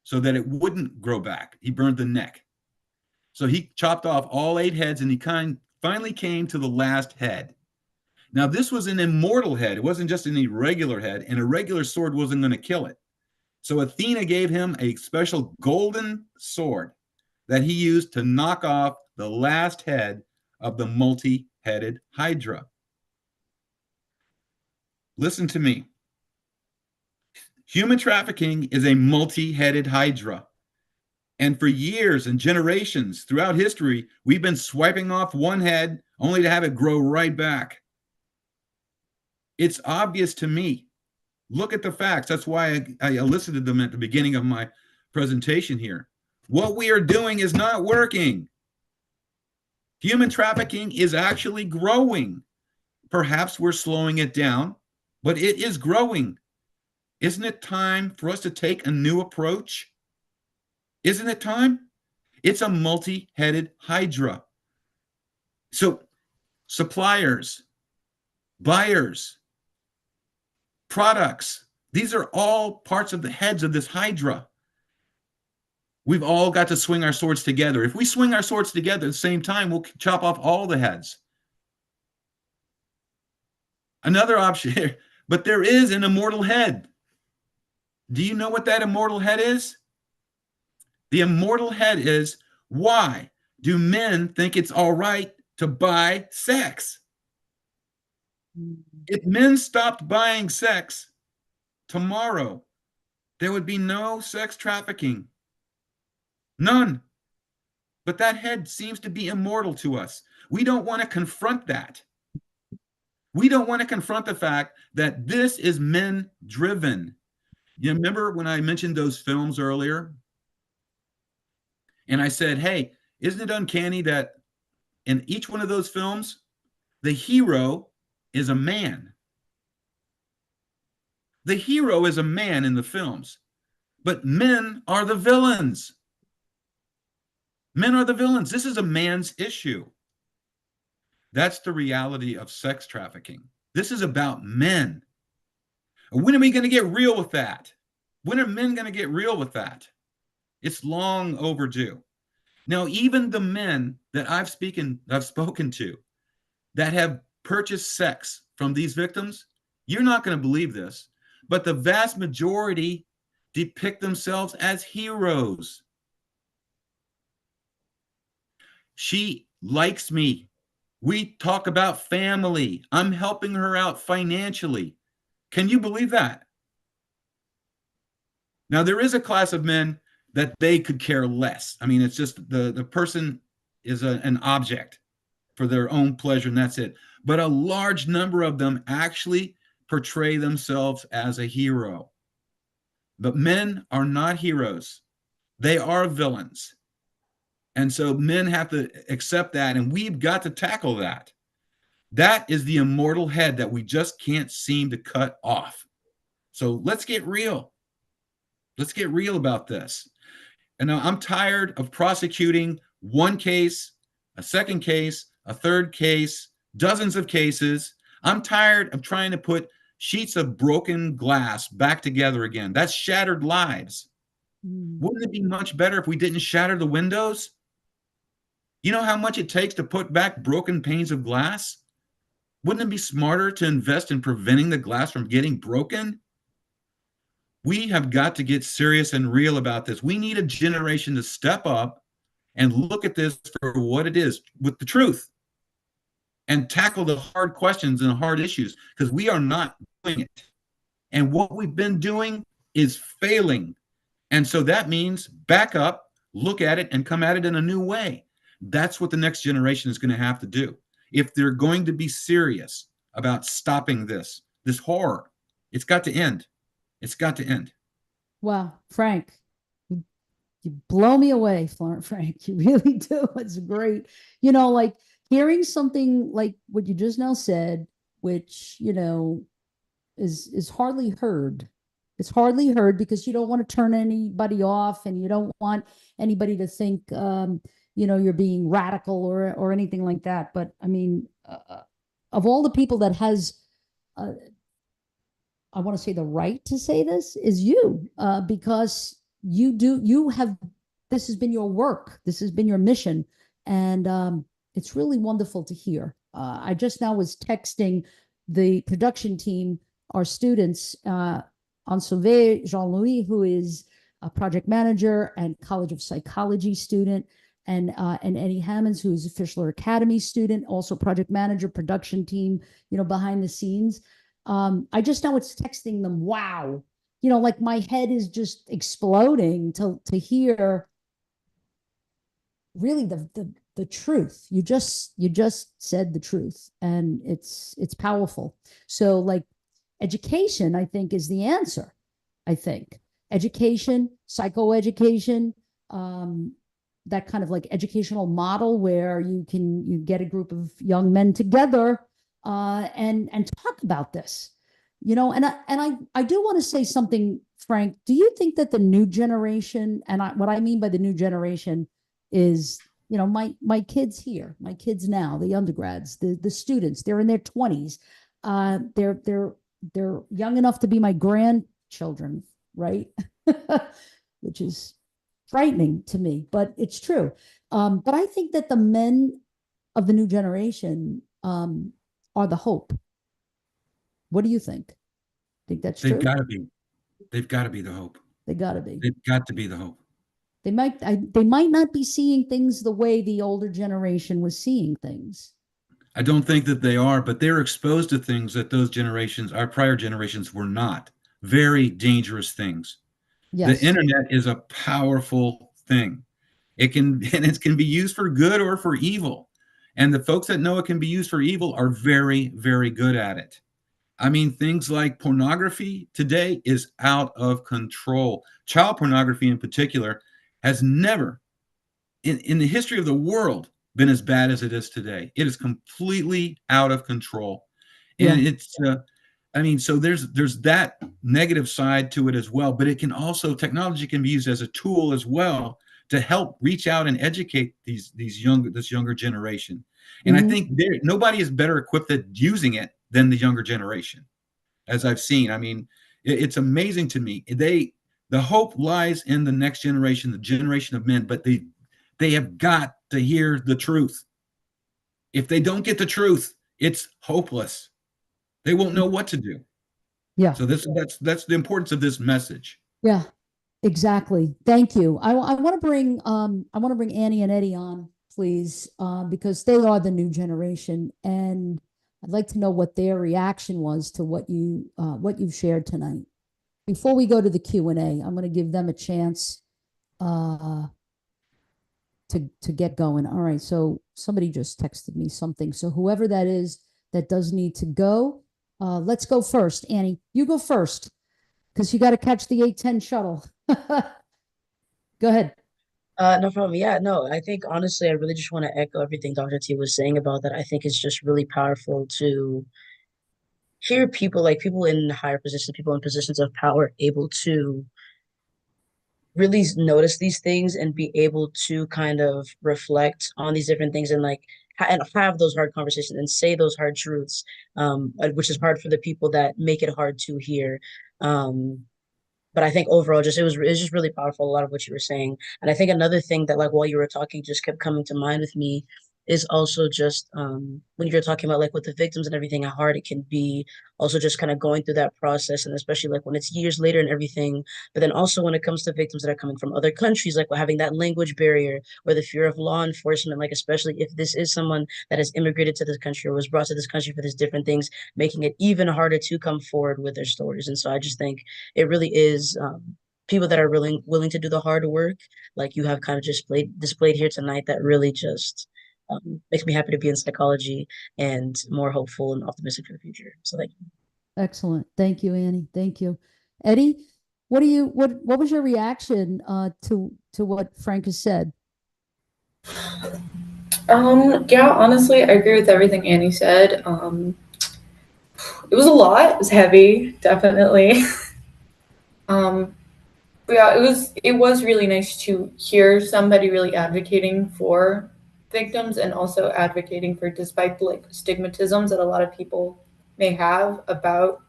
so that it wouldn't grow back. He burned the neck. So he chopped off all 8 heads, and he finally came to the last head. Now, this was an immortal head. It wasn't just an irregular head, and a regular sword wasn't going to kill it. So Athena gave him a special golden sword that he used to knock off the last head of the multi-headed Hydra. Listen to me. Human trafficking is a multi-headed Hydra. And for years and generations throughout history, we've been swiping off one head only to have it grow right back. It's obvious to me. Look at the facts. That's why I elicited them at the beginning of my presentation here. What we are doing is not working. Human trafficking is actually growing. Perhaps we're slowing it down, but it is growing. Isn't it time for us to take a new approach? Isn't it time? It's a multi-headed Hydra. So suppliers, buyers, products, these are all parts of the heads of this Hydra. We've all got to swing our swords together. If we swing our swords together at the same time, we'll chop off all the heads. Another option, but there is an immortal head. Do you know what that immortal head is? The immortal head is, why do men think it's all right to buy sex? If men stopped buying sex tomorrow, there would be no sex trafficking. None. But that head seems to be immortal to us. We don't want to confront that. We don't want to confront the fact that this is men driven. You remember when I mentioned those films earlier? And I said, hey, isn't it uncanny that in each one of those films, the hero is a man? The hero is a man in the films, but men are the villains. Men are the villains. This is a man's issue. That's the reality of sex trafficking. This is about men. When are we going to get real with that? When are men going to get real with that? It's long overdue. Now, even the men that I've spoken to that have purchased sex from these victims, you're not going to believe this, but the vast majority depict themselves as heroes. She likes me. We talk about family. I'm helping her out financially. Can you believe that? Now, there is a class of men that they could care less. I mean, it's just the person is an object for their own pleasure, and that's it. But a large number of them actually portray themselves as a hero. But men are not heroes. They are villains. And so men have to accept that, and we've got to tackle that. That is the immortal head that we just can't seem to cut off. So let's get real. Let's get real about this. And now I'm tired of prosecuting one case, a second case, a third case, dozens of cases. I'm tired of trying to put sheets of broken glass back together again. That's shattered lives. Wouldn't it be much better if we didn't shatter the windows? You know how much it takes to put back broken panes of glass? Wouldn't it be smarter to invest in preventing the glass from getting broken? We have got to get serious and real about this. We need a generation to step up and look at this for what it is, with the truth, and tackle the hard questions and hard issues, because we are not doing it. And what we've been doing is failing. And so that means back up, look at it, and come at it in a new way. That's what the next generation is going to have to do. If they're going to be serious about stopping this horror, it's got to end. It's got to end. Wow, Frank, you blow me away, Frank. You really do. It's great. You know, like hearing something like what you just now said, which, you know, is hardly heard. It's hardly heard because you don't want to turn anybody off, and you don't want anybody to think, you know, you're being radical or anything like that. But I mean, of all the people that has, I want to say the right to say this is you, because you have, this has been your work. This has been your mission. And it's really wonderful to hear. I just now was texting the production team, our students, Sauvé Jean-Louis, who is a project manager and College of Psychology student, and Eddie Hammonds, who is a Fischler Academy student, also project manager, production team, you know, behind the scenes. I just now was texting them, wow, you know, like my head is just exploding to hear really the truth. You just said the truth, and it's powerful. So like education, I think, is the answer. I think education, psychoeducation, that kind of like educational model where you get a group of young men together and talk about this, and I do want to say something, Frank. Do you think that the new generation, and what I mean by the new generation is, my kids here, my kids now, the undergrads, the students, they're in their 20s. They're young enough to be my grandchildren, right? Which is frightening to me, but it's true. But I think that the men of the new generation are the hope. What do you think? Think that's They've true? got to be. They've got to be the hope. They got to be. They've got to be the hope. They might not be seeing things the way the older generation was seeing things. I don't think that they are, but they're exposed to things that those generations, our prior generations, were not. Very dangerous things. Yes. The internet is a powerful thing. It can be used for good or for evil. And the folks that know it can be used for evil are very, very good at it. I mean, things like pornography today is out of control. Child pornography in particular has never, in the history of the world, been as bad as it is today. It is completely out of control. And so there's that negative side to it as well, but technology can be used as a tool as well to help reach out and educate this younger generation. And I think nobody is better equipped at using it than the younger generation, as I've seen. I mean, it's amazing to me. The hope lies in the next generation, the generation of men, but they have got to hear the truth. If they don't get the truth, it's hopeless. They won't know what to do. Yeah. So that's the importance of this message. Yeah, exactly. Thank you. I want to bring Annie and Eddie on, please, because they are the new generation, and I'd like to know what their reaction was to what you've shared tonight. Before we go to the Q&A, I'm going to give them a chance to get going. All right. So somebody just texted me something. So whoever that is that does need to go, let's go first. Annie, you go first because you got to catch the 8:10 shuttle. Go ahead. No problem. Yeah, no, I think honestly, I really just want to echo everything Dr. T was saying about that. I think it's just really powerful to hear people in higher positions, people in positions of power, able to really notice these things and be able to kind of reflect on these different things and and have those hard conversations and say those hard truths, which is hard for the people that make it hard to hear. But I think overall, it was just really powerful. A lot of what you were saying, and I think another thing that while you were talking, just kept coming to mind with me is also just when you're talking about with the victims and everything, how hard it can be. Also, just kind of going through that process, and especially when it's years later and everything. But then also when it comes to victims that are coming from other countries, having that language barrier or the fear of law enforcement, especially if this is someone that has immigrated to this country or was brought to this country for these different things, making it even harder to come forward with their stories. And so I just think it really is people that are willing to do the hard work, like you have kind of just displayed here tonight, that really just makes me happy to be in psychology and more hopeful and optimistic for the future. So thank you. Excellent. Thank you, Annie. Thank you. Eddie, what was your reaction to what Frank has said? Yeah, honestly, I agree with everything Annie said. It was a lot. It was heavy, definitely. But yeah, it was really nice to hear somebody really advocating for victims and also advocating for, despite stigmatisms that a lot of people may have about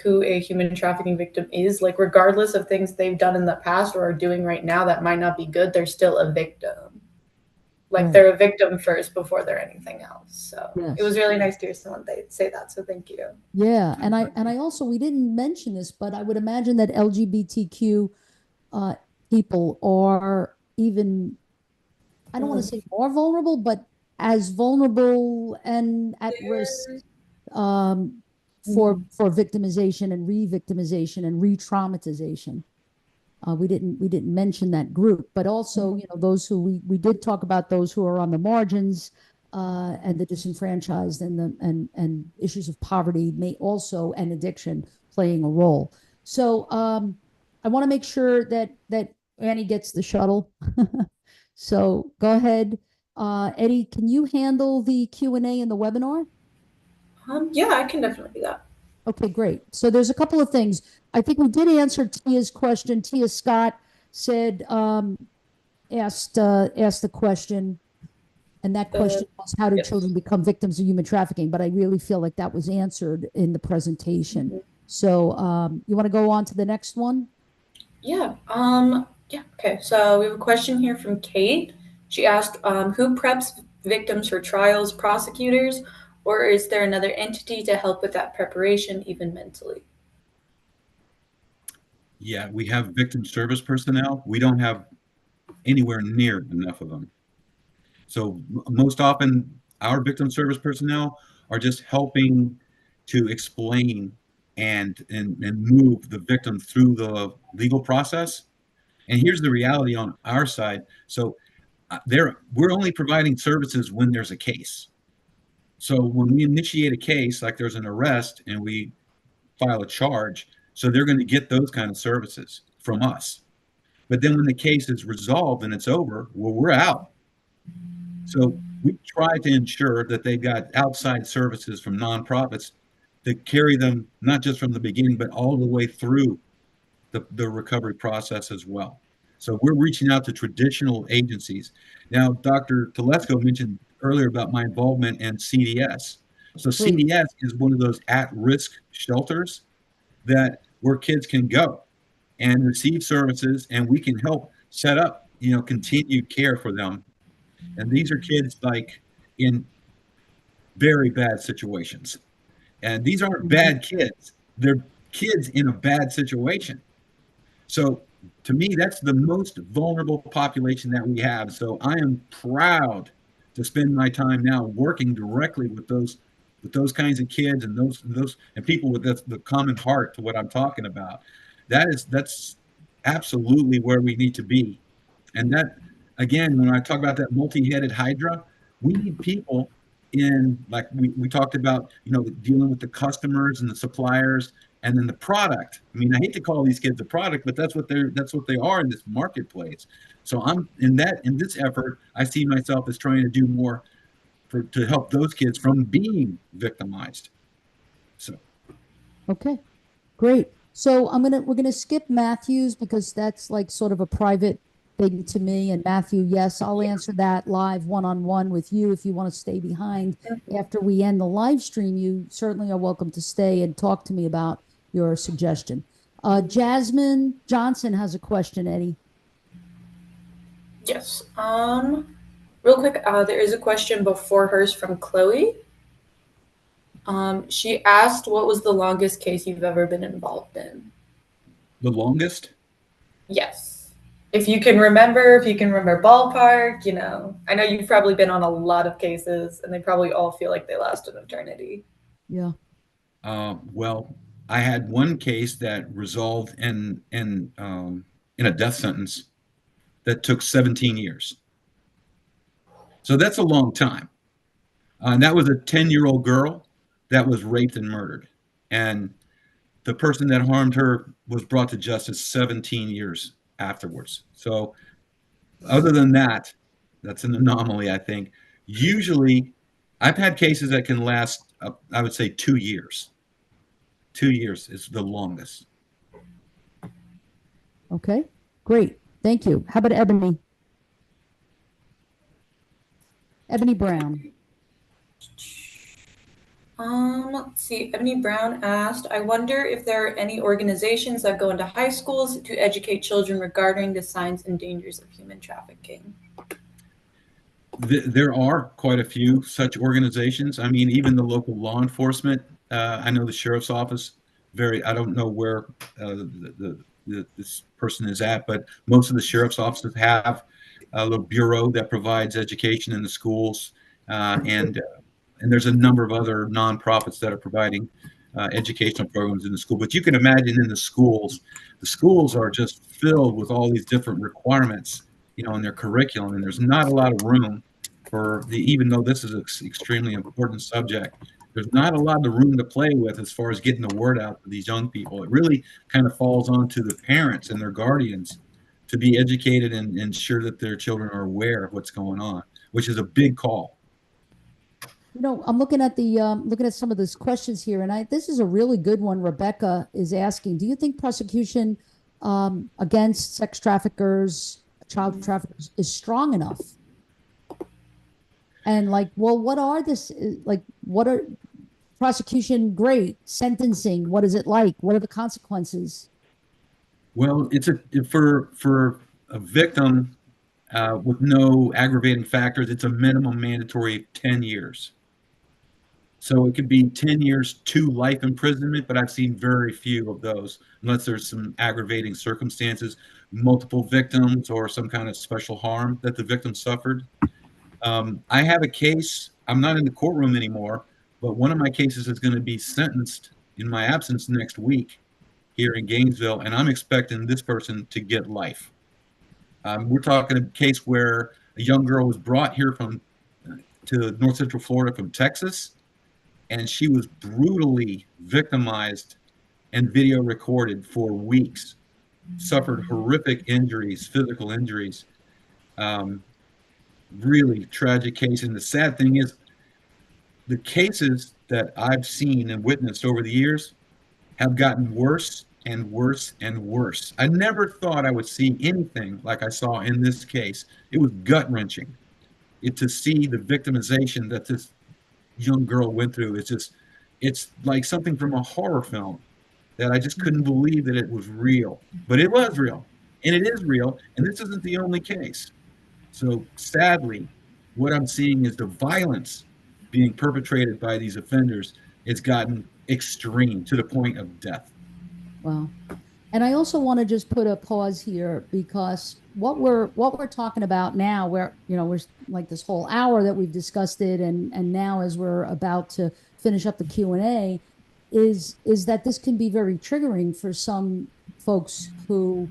who a human trafficking victim is, regardless of things they've done in the past or are doing right now that might not be good, they're still a victim. Right. They're a victim first before they're anything else. So Yes. It was really nice to hear someone say that. So thank you. Yeah, and I also, we didn't mention this, but I would imagine that LGBTQ people are even, I don't want to say more vulnerable, but as vulnerable and at risk for victimization and re-victimization and re-traumatization. We didn't mention that group, but also, you know, those who we did talk about, those who are on the margins, and the disenfranchised, and and issues of poverty may also, and addiction, playing a role. So I want to make sure that Annie gets the shuttle. So go ahead, Eddie. Can you handle the Q&A in the webinar? Yeah, I can definitely do that. Okay, great. So there's a couple of things. I think we did answer Tia's question. Tia Scott said, asked the question, and that question was, how do Yes. children become victims of human trafficking? But I really feel like that was answered in the presentation. So you want to go on to the next one? Yeah. Yeah. Okay. So we have a question here from Kate. She asked, who preps victims for trials, prosecutors, or is there another entity to help with that preparation, even mentally? Yeah, we have victim service personnel. We don't have anywhere near enough of them. So most often our victim service personnel are just helping to explain and move the victim through the legal process. And here's the reality on our side. So we're only providing services when there's a case. So when we initiate a case, like there's an arrest and we file a charge, so they're going to get those kind of services from us. But then when the case is resolved and it's over, well, we're out. So we try to ensure that they've got outside services from nonprofits that carry them not just from the beginning, but all the way through the recovery process as well. So we're reaching out to traditional agencies. Now, Dr. Telesco mentioned earlier about my involvement in CDS. So CDS is one of those at-risk shelters that where kids can go and receive services, and we can help set up, continued care for them. And these are kids like in very bad situations. And these aren't bad kids. They're kids in a bad situation. So to me, that's the most vulnerable population that we have. So I am proud to spend my time now working directly with those kinds of kids and those and people with the common heart to what I'm talking about. That's absolutely where we need to be. And that, again, when I talk about that multi-headed Hydra, we need people in, like we talked about, dealing with the customers and the suppliers and then the product. I mean, I hate to call these kids a product, but that's what they are in this marketplace. So I'm in this effort, I see myself as trying to do more to help those kids from being victimized. So okay, great. So we're gonna skip Matthew's because that's like sort of a private thing to me. And Matthew, yes, I'll answer that live one-on-one with you. If you want to stay behind after we end the live stream, you certainly are welcome to stay and talk to me about your suggestion. Jasmine Johnson has a question, Eddie. Yes. Real quick, there is a question before hers from Chloe. She asked, what was the longest case you've ever been involved in? The longest? Yes. If you can remember ballpark, I know you've probably been on a lot of cases and they probably all feel like they last an eternity. Yeah. Well, I had one case that resolved in a death sentence that took 17 years. So that's a long time. And that was a 10-year-old girl that was raped and murdered. And the person that harmed her was brought to justice 17 years afterwards. So other than that, that's an anomaly, I think. Usually, I've had cases that can last, I would say, 2 years. 2 years is the longest. Okay, great. Thank you. How about Ebony? Ebony Brown. Let's see. Ebony Brown asked, I wonder if there are any organizations that go into high schools to educate children regarding the signs and dangers of human trafficking. There are quite a few such organizations. I mean, even the local law enforcement. I know the sheriff's office. I don't know where this person is at, but most of the sheriff's offices have a little bureau that provides education in the schools, and there's a number of other nonprofits that are providing educational programs in the school. But you can imagine in the schools are just filled with all these different requirements, in their curriculum, and there's not a lot of room for even though this is an extremely important subject, there's not a lot of room to play with as far as getting the word out to these young people. It really kind of falls onto the parents and their guardians to be educated and ensure that their children are aware of what's going on, which is a big call. I'm looking at some of those questions here, and this is a really good one. Rebecca is asking, do you think prosecution against sex traffickers, child traffickers, is strong enough? And what are prosecution great, sentencing, what is it like? What are the consequences? Well, it's for a victim with no aggravating factors, it's a minimum mandatory 10 years. So it could be 10 years to life imprisonment, but I've seen very few of those, unless there's some aggravating circumstances, multiple victims, or some kind of special harm that the victim suffered. I have a case, I'm not in the courtroom anymore, but one of my cases is going to be sentenced in my absence next week here in Gainesville, and I'm expecting this person to get life. We're talking a case where a young girl was brought here to North Central Florida from Texas, and she was brutally victimized and video recorded for weeks, suffered horrific injuries, physical injuries. Really tragic case. And the sad thing is, the cases that I've seen and witnessed over the years have gotten worse and worse and worse. I never thought I would see anything like I saw in this case. It was gut-wrenching. To see the victimization that this young girl went through, it's like something from a horror film that I just couldn't believe that it was real. But it was real, and it is real, and this isn't the only case. So sadly, what I'm seeing is the violence being perpetrated by these offenders. It's gotten extreme to the point of death. Wow. And I also want to just put a pause here, because what we're talking about now, we're like this whole hour that we've discussed it, and now as we're about to finish up the Q&A, is that this can be very triggering for some folks who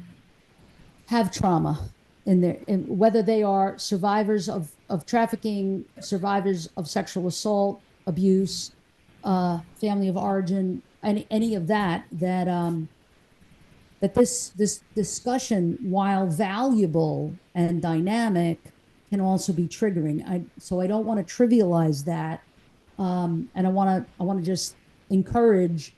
have trauma in whether they are survivors of trafficking, survivors of sexual assault, abuse, family of origin, any of that this discussion, while valuable and dynamic, can also be triggering. So I don't want to trivialize that, and I want to just encourage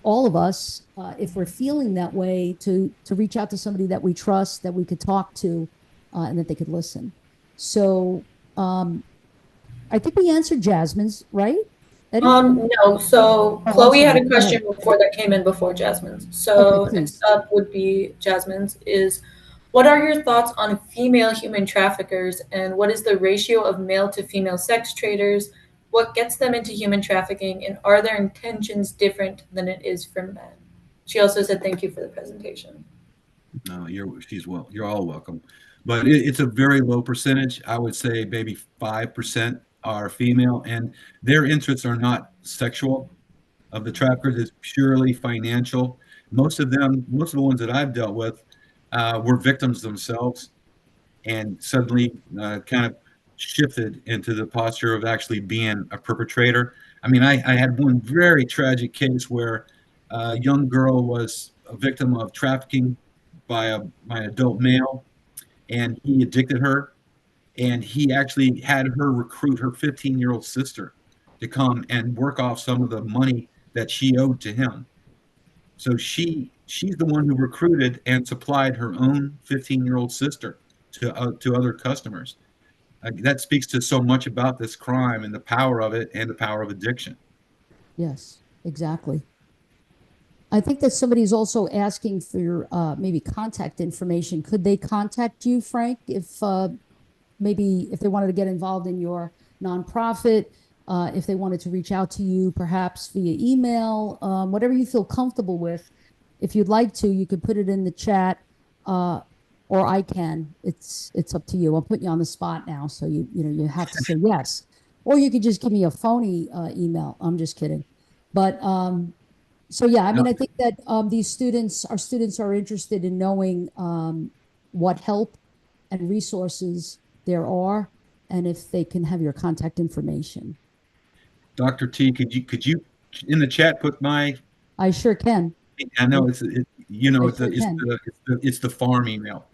all of us, if we're feeling that way, to reach out to somebody that we trust, that we could talk to, and that they could listen. So I think we answered Jasmine's, right? No. So Chloe had a question before that came in before Jasmine's. So Okay, next up would be Jasmine's. What are your thoughts on female human traffickers, and what is the ratio of male to female sex traders? What gets them into human trafficking, and are their intentions different than it is for men? She also said thank you for the presentation. No, you're all welcome. But it's a very low percentage. I would say maybe 5% are female, and their interests are not sexual. Of the traffickers, is purely financial. Most of the ones that I've dealt with were victims themselves, and suddenly kind of shifted into the posture of actually being a perpetrator. I mean, I had one very tragic case where a young girl was a victim of trafficking by an adult male, and he addicted her, and he actually had her recruit her 15-year-old sister to come and work off some of the money that she owed to him. So she's the one who recruited and supplied her own 15-year-old sister to other customers. That speaks to so much about this crime and the power of it and the power of addiction. Yes, exactly. I think that somebody's also asking for your maybe contact information. Could they contact you, Frank, if maybe if they wanted to get involved in your nonprofit, if they wanted to reach out to you, perhaps via email, whatever you feel comfortable with. If you'd like to, you could put it in the chat, or I can. It's up to you. I'll put you on the spot now, so you have to say yes, or you could just give me a phony email. I'm just kidding. But so yeah, I Now, mean, I think that our students are interested in knowing what help and resources there are, and if they can have your contact information. Dr. T, could you in the chat put my? I sure can. I I, know it's you know I it's sure can. it's the farm email.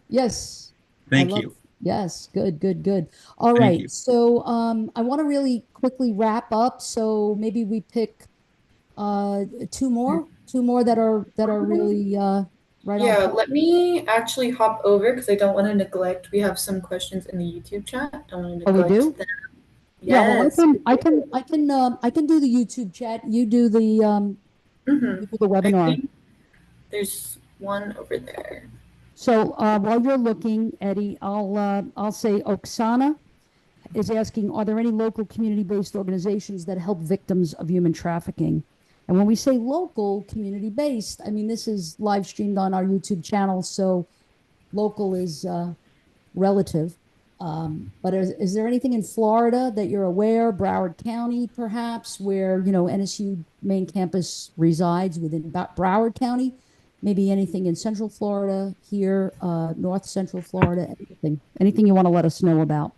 Yes, I Thank love. you. Yes, good, good, good. All Thank right, you. so I want to really quickly wrap up. So maybe we pick two more that are really right on Yeah, point. let me actually hop over because I don't want to neglect. We have some questions in the YouTube chat. Don't want to Oh, we neglect do? them. Yeah, well, Yes, we do. I can do the YouTube chat. You do the I webinar. think there's one over there. So while you're looking, Eddie, I'll say Oksana is asking, are there any local community-based organizations that help victims of human trafficking? And when we say local community-based, I mean, this is live streamed on our YouTube channel, so local is relative. But is there anything in Florida that you're aware, Broward County perhaps, where, NSU main campus resides within Broward County? Maybe anything in Central Florida here, North Central Florida, anything you want to let us know about?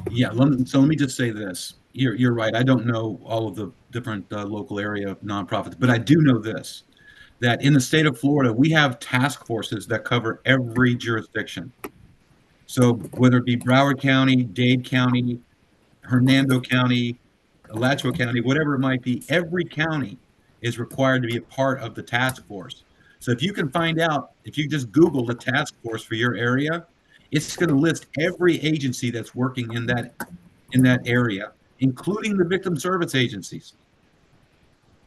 Yeah. So let me just say this. You're right. I don't know all of the different local area nonprofits, but I do know this, that in the state of Florida, we have task forces that cover every jurisdiction. So whether it be Broward County, Dade County, Hernando County, Alachua County, whatever it might be, every county is required to be a part of the task force. So if you can find out, if you just Google the task force for your area, it's going to list every agency that's working in that area, including the victim service agencies.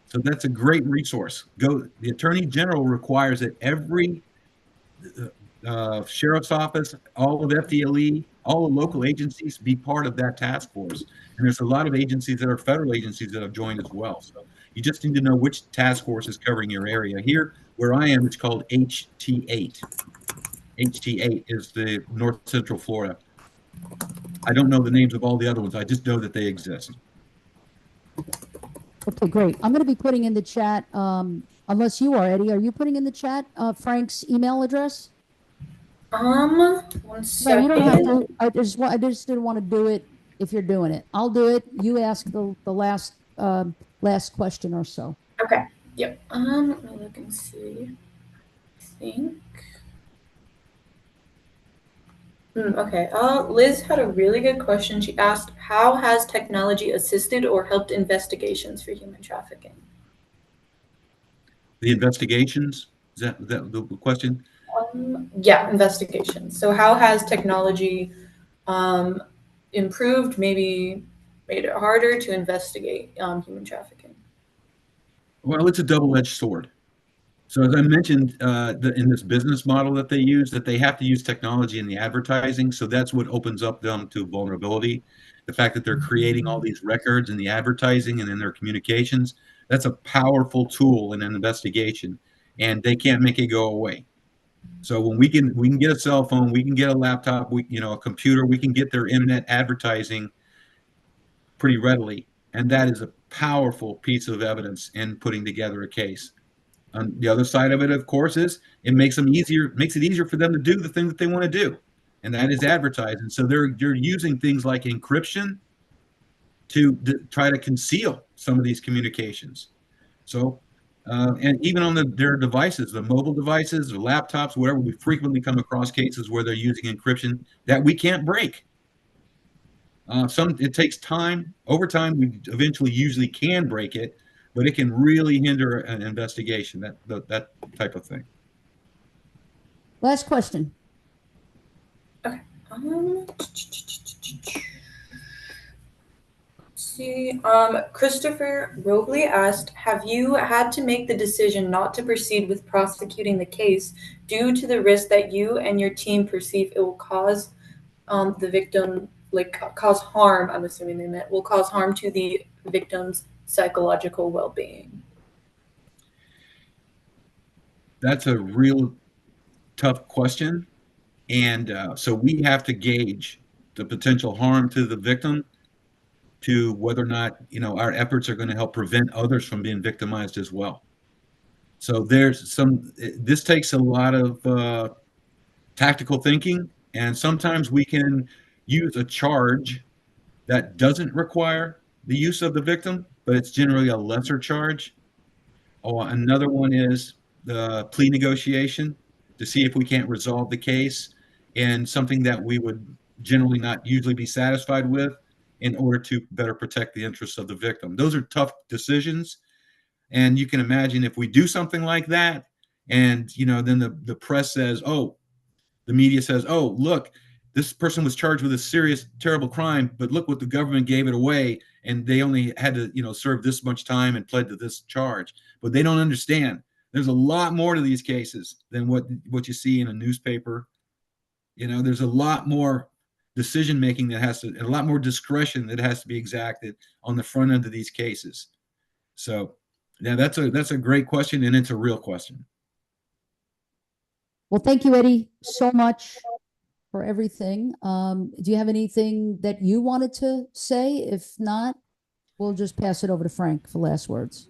So that's a great resource. The Attorney General requires that every sheriff's office, all of FDLE, all the local agencies be part of that task force. And there's a lot of agencies that are federal agencies that have joined as well. So you just need to know which task force is covering your area. Here, where I am, it's called HT8. HT8 is the North Central Florida. I don't know the names of all the other ones. I just know that they exist. Okay, great. I'm going to be putting in the chat, unless you are, Eddie, are you putting in the chat Frank's email address? One No, you don't have second. to. I just didn't want to do it if you're doing it. I'll do it. You ask the last question or so. Okay. Yep. Let me look and see. I think. Okay. Liz had a really good question. She asked, "How has technology assisted or helped investigations for human trafficking?" The investigations, is that the question? Yeah, investigations. So, how has technology improved, maybe made it harder to investigate human trafficking? Well, it's a double-edged sword. So as I mentioned, in this business model that they use, that they have to use technology in the advertising. So that's what opens up them to vulnerability. The fact that they're creating all these records in the advertising and in their communications, that's a powerful tool in an investigation, and they can't make it go away. So when we can get a cell phone, we can get a laptop, a computer, we can get their internet advertising pretty readily, and that is a powerful piece of evidence in putting together a case. On the other side of it, of course, is it makes it easier for them to do the thing that they want to do, and that is advertise. And so they're using things like encryption to try to conceal some of these communications. So, and even on their devices, the mobile devices or laptops, whatever, we frequently come across cases where they're using encryption that we can't break. It takes time. Over time, we eventually usually can break it, but it can really hinder an investigation. That type of thing. Last question. Okay. See, Christopher Robley asked, "Have you had to make the decision not to proceed with prosecuting the case due to the risk that you and your team perceive it will cause the victim, like cause harm?" I'm assuming they meant will cause harm to the victim's psychological well-being. That's a real tough question, and so we have to gauge the potential harm to the victim to whether or not, our efforts are going to help prevent others from being victimized as well. So this takes a lot of tactical thinking, and sometimes we can use a charge that doesn't require the use of the victim, but it's generally a lesser charge. Or another one is the plea negotiation to see if we can't resolve the case in something that we would generally not usually be satisfied with in order to better protect the interests of the victim. Those are tough decisions. And you can imagine if we do something like that, and then the press says, oh, the media says, oh, look, this person was charged with a serious, terrible crime, but look what the government gave it away, and they only had to, serve this much time and pled to this charge. But they don't understand. There's a lot more to these cases than what you see in a newspaper. There's a lot more decision making a lot more discretion that has to be exacted on the front end of these cases. So, yeah, that's a great question, and it's a real question. Well, thank you, Eddie, so much for everything. Do you have anything that you wanted to say? If not, we'll just pass it over to Frank for last words.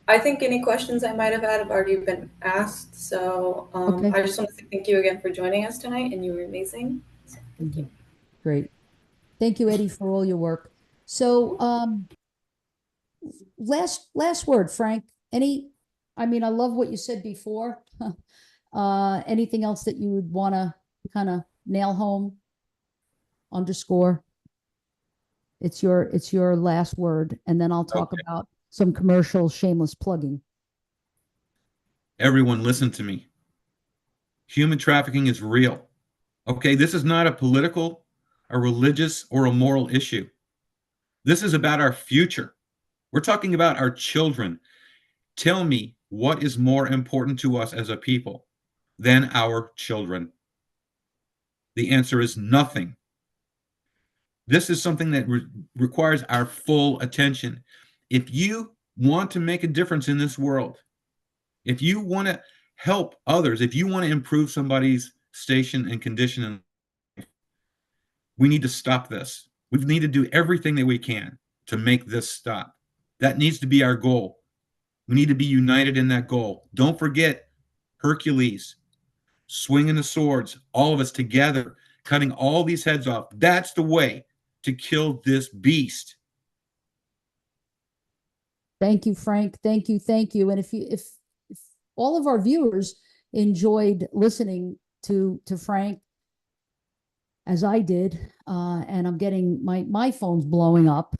I think any questions I might have had have already been asked. So Okay. I just want to say thank you again for joining us tonight, and you were amazing. So thank you. Great. Thank you, Eddie, for all your work. So last word, Frank. I love what you said before. Anything else that you would want to kind of nail home, underscore? It's your last word, and then I'll talk about some commercial shameless plugging. Everyone listen to me. Human trafficking is real. Okay, this is not a political, a religious, or a moral issue. This is about our future. We're talking about our children. Tell me what is more important to us as a people than our children. The answer is nothing. This is something that requires our full attention. If you want to make a difference in this world, if you want to help others, if you want to improve somebody's station and condition, we need to stop this. We need to do everything that we can to make this stop. That needs to be our goal. We need to be united in that goal. Don't forget Hercules, swinging the swords, all of us together, cutting all these heads off. That's the way to kill this beast. Thank you, Frank. Thank you. And if all of our viewers enjoyed listening to Frank, as I did, and I'm getting my phone's blowing up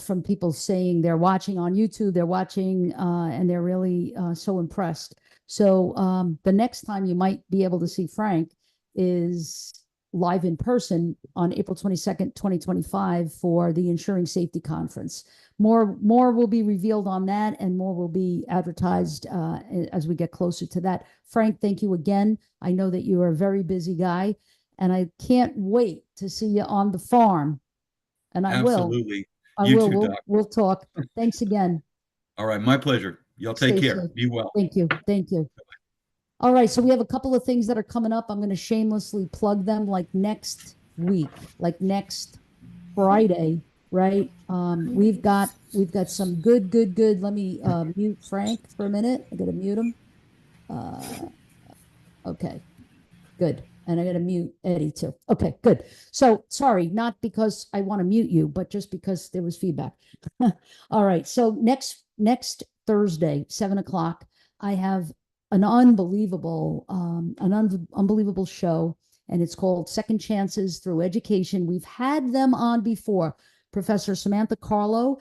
from people saying they're watching on YouTube, they're watching, and they're really so impressed. So the next time you might be able to see Frank is live in person on April 22nd, 2025 for the Ensuring Safety Conference. More will be revealed on that, and more will be advertised as we get closer to that. Frank, thank you again. I know that you are a very busy guy, and I can't wait to see you on the farm. And I Absolutely. will. You too, Doc. We'll talk. Thanks again. All right, my pleasure. Y'all take care. Safe. Be well. Thank you. All right, so we have a couple of things that are coming up. I'm going to shamelessly plug them, like next week, like next Friday, right? We've got some good. Let me mute Frank for a minute. I got to mute him. Okay, good. And I got to mute Eddie too. Okay, good. So sorry, not because I want to mute you, but just because there was feedback. All right. So next Thursday, 7:00, I have an unbelievable show, and it's called Second Chances Through Education. We've had them on before. Professor Samantha Carlo,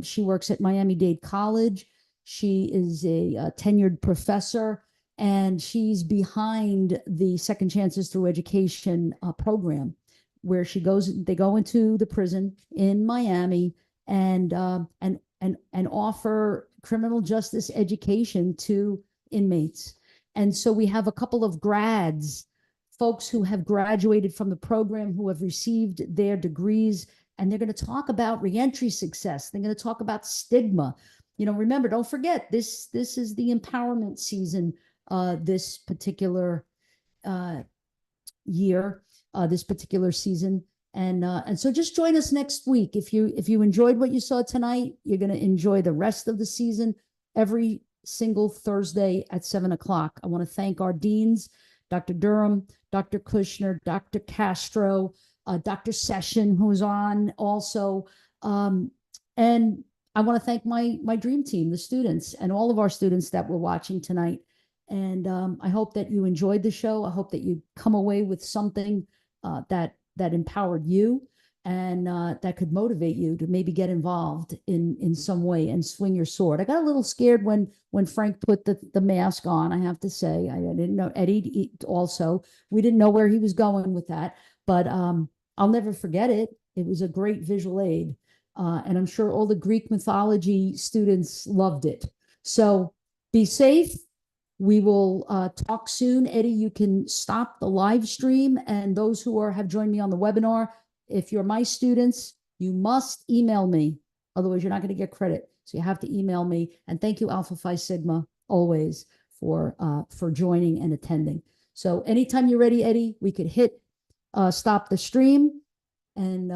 she works at Miami-Dade College. She is a tenured professor, and she's behind the Second Chances Through Education program, where they go into the prison in Miami and offer criminal justice education to inmates. And so we have a couple of grads, folks who have graduated from the program, who have received their degrees, and they're going to talk about reentry success. They're going to talk about stigma. Remember, don't forget, this is the empowerment season this particular year, this particular season. And so just join us next week. If you enjoyed what you saw tonight, you're going to enjoy the rest of the season every single Thursday at 7:00. I want to thank our deans, Dr. Durham, Dr. Kushner, Dr. Castro, Dr. Session, who's on also. And I want to thank my dream team, the students, and all of our students that were watching tonight. And I hope that you enjoyed the show. I hope that you come away with something that empowered you and that could motivate you to maybe get involved in some way and swing your sword. I got a little scared when Frank put the mask on, I have to say. I didn't know. Eddie also, we didn't know where he was going with that, but I'll never forget it. It was a great visual aid. And I'm sure all the Greek mythology students loved it. So be safe. We will talk soon. Eddie, you can stop the live stream. And those who have joined me on the webinar, if you're my students, you must email me. Otherwise, you're not going to get credit. So you have to email me. And thank you, Alpha Phi Sigma, always for joining and attending. So anytime you're ready, Eddie, we could hit stop the stream. And